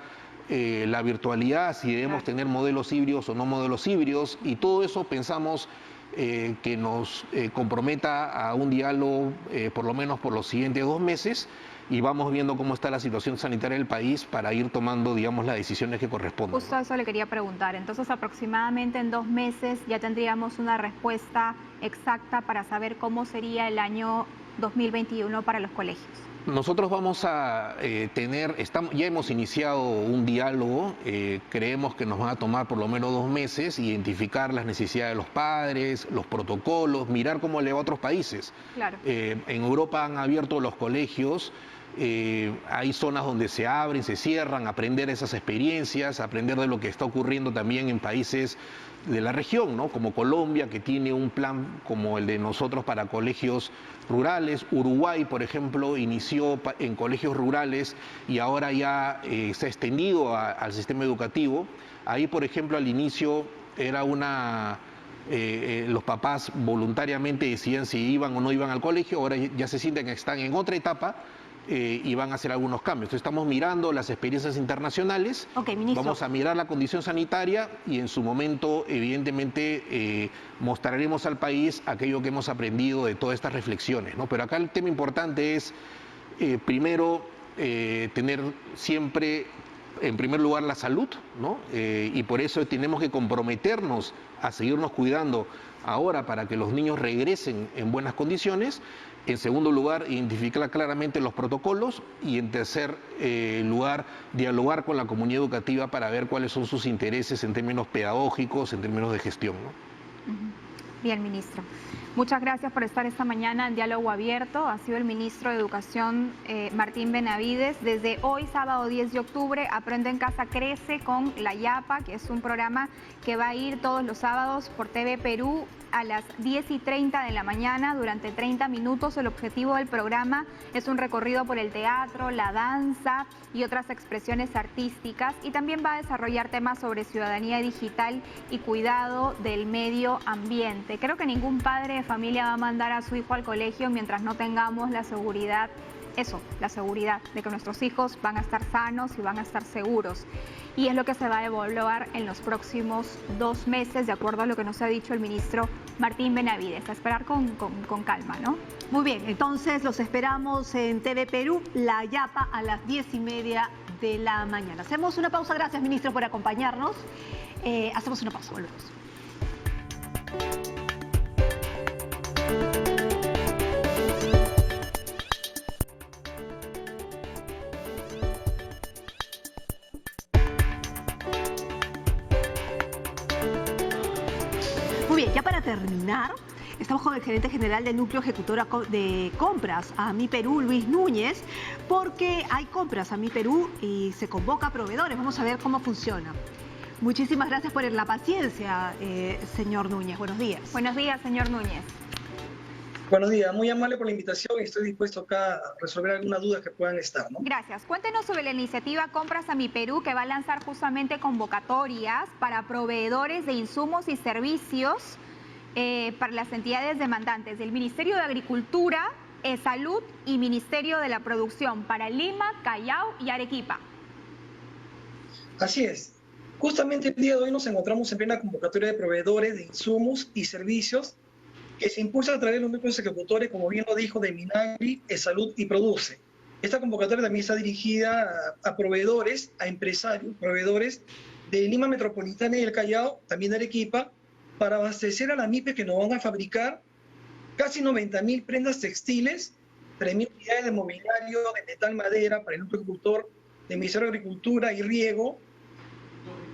la virtualidad, si debemos tener modelos híbridos o no modelos híbridos, y todo eso pensamos que nos comprometa a un diálogo por lo menos por los siguientes 2 meses, y vamos viendo cómo está la situación sanitaria del país para ir tomando, digamos, las decisiones que corresponden. Justo eso le quería preguntar. Entonces, aproximadamente en 2 meses ya tendríamos una respuesta exacta para saber cómo sería el año 2021 para los colegios. Nosotros vamos a ya hemos iniciado un diálogo, creemos que nos van a tomar por lo menos 2 meses, identificar las necesidades de los padres, los protocolos, mirar cómo le va a otros países. Claro. En Europa han abierto los colegios, hay zonas donde se abren, se cierran, aprender esas experiencias, aprender de lo que está ocurriendo también en países de la región, ¿no? Como Colombia, que tiene un plan como el de nosotros para colegios rurales. Uruguay, por ejemplo, inició en colegios rurales y ahora ya se ha extendido al sistema educativo. Ahí, por ejemplo, al inicio era los papás voluntariamente decidían si iban o no iban al colegio, ahora ya se sienten que están en otra etapa y van a hacer algunos cambios. Entonces, estamos mirando las experiencias internacionales, vamos a mirar la condición sanitaria y en su momento, evidentemente, mostraremos al país aquello que hemos aprendido de todas estas reflexiones, ¿no? Pero acá el tema importante es, primero, tener siempre, en primer lugar, la salud, ¿no? Y por eso tenemos que comprometernos a seguirnos cuidando ahora para que los niños regresen en buenas condiciones. En segundo lugar, identificar claramente los protocolos y en tercer lugar, dialogar con la comunidad educativa para ver cuáles son sus intereses en términos pedagógicos, en términos de gestión, ¿no? Bien, ministro. Muchas gracias por estar esta mañana en Diálogo Abierto. Ha sido el ministro de Educación, Martín Benavides. Desde hoy, sábado 10 de octubre, Aprende en Casa Crece con La Yapa, que es un programa que va a ir todos los sábados por TV Perú a las 10:30 de la mañana durante 30 minutos. El objetivo del programa es un recorrido por el teatro, la danza y otras expresiones artísticas, y también va a desarrollar temas sobre ciudadanía digital y cuidado del medio ambiente. Creo que ningún padre de familia va a mandar a su hijo al colegio mientras no tengamos la seguridad, la seguridad de que nuestros hijos van a estar sanos y van a estar seguros. Y es lo que se va a evaluar en los próximos 2 meses, de acuerdo a lo que nos ha dicho el ministro Martín Benavides. A esperar con calma, ¿no? Muy bien, entonces los esperamos en TV Perú, La Yapa, a las 10:30 de la mañana. Hacemos una pausa. Gracias, ministro, por acompañarnos. Hacemos una pausa, volvemos. terminar, estamos con el gerente general del Núcleo Ejecutor de Compras a Mi Perú, Luis Núñez, porque hay compras a Mi Perú y se convoca a proveedores. Vamos a ver cómo funciona. Muchísimas gracias por la paciencia, señor Núñez. Buenos días. Buenos días, señor Núñez. Buenos días, muy amable por la invitación y estoy dispuesto acá a resolver algunas dudas que puedan estar, ¿no? Gracias. Cuéntenos sobre la iniciativa Compras a Mi Perú, que va a lanzar justamente convocatorias para proveedores de insumos y servicios para las entidades demandantes del Ministerio de Agricultura, Salud y Ministerio de la Producción para Lima, Callao y Arequipa. Así es. Justamente el día de hoy nos encontramos en plena convocatoria de proveedores de insumos y servicios que se impulsa a través de los núcleos ejecutores, como bien lo dijo, de Minagri, Salud y Produce. Esta convocatoria también está dirigida a proveedores, a empresarios, proveedores de Lima Metropolitana y el Callao, también de Arequipa, para abastecer a las MIPES que nos van a fabricar casi 90.000 prendas textiles, 3.000 unidades de mobiliario de metal madera para el núcleo ejecutor del Ministerio de Agricultura y Riego,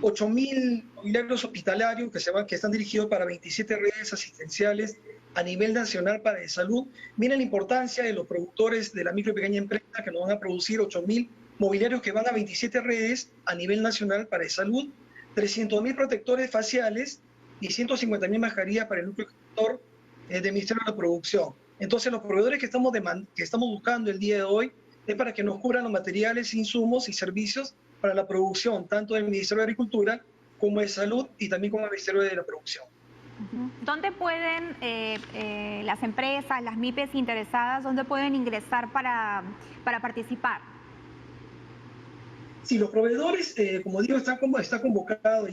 8.000 mobiliarios hospitalarios que están dirigidos para 27 redes asistenciales a nivel nacional para salud. Miren la importancia de los productores de la micro y pequeña empresa que nos van a producir 8.000 mobiliarios que van a 27 redes a nivel nacional para salud, 300.000 protectores faciales y 150.000 mascarillas para el núcleo ejecutor del Ministerio de la Producción. Entonces, los proveedores que estamos buscando el día de hoy es para que nos cubran los materiales, insumos y servicios para la producción, tanto del Ministerio de Agricultura como de Salud y también como el Ministerio de la Producción. ¿Dónde pueden las empresas, las MIPES interesadas, dónde pueden ingresar para participar? Sí, los proveedores, como digo, está convocado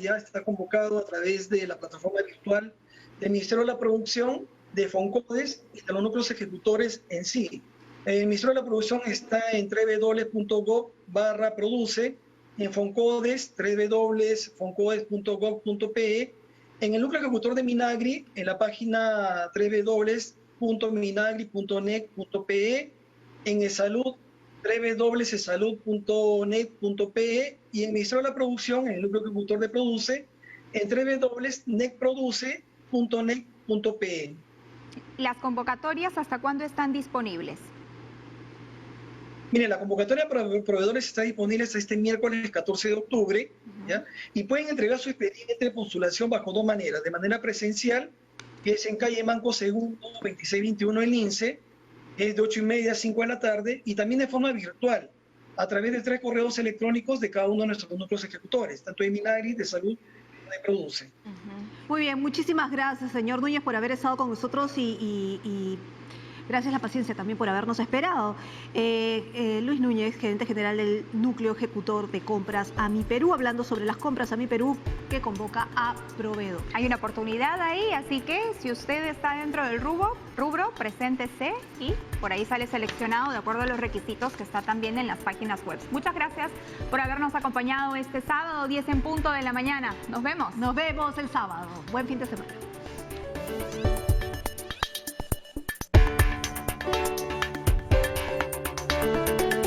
a través de la plataforma virtual del Ministerio de la Producción, de Foncodes y de los núcleos ejecutores en sí. El Ministerio de la Producción está en www.gov/produce, en Foncodes, www.foncodes.gov.pe, en el núcleo ejecutor de Minagri, en la página www.minagri.net.pe, en eSalud, www.esalud.net.pe, y en el Ministerio de la Producción, en el núcleo ejecutor de Produce, en www.netproduce.net.pe. ¿Las convocatorias hasta cuándo están disponibles? Mire, la convocatoria para proveedores está disponible hasta este miércoles 14 de octubre, ¿ya? Y pueden entregar su expediente de postulación bajo dos maneras: de manera presencial, que es en calle Manco Segundo, 2621 en Lince, es de 8:30 a 5 de la tarde, y también de forma virtual, a través de 3 correos electrónicos de cada uno de nuestros núcleos ejecutores, tanto de Minagri, de Salud como de Produce. Muy bien, muchísimas gracias, señor Núñez, por haber estado con nosotros y gracias a la paciencia también por habernos esperado. Luis Núñez, gerente general del Núcleo Ejecutor de Compras a Mi Perú, hablando sobre las compras a Mi Perú que convoca a proveedor. Hay una oportunidad ahí, así que si usted está dentro del rubro, preséntese y por ahí sale seleccionado de acuerdo a los requisitos que está también en las páginas web. Muchas gracias por habernos acompañado este sábado, 10 en punto de la mañana. Nos vemos. Nos vemos el sábado. Buen fin de semana.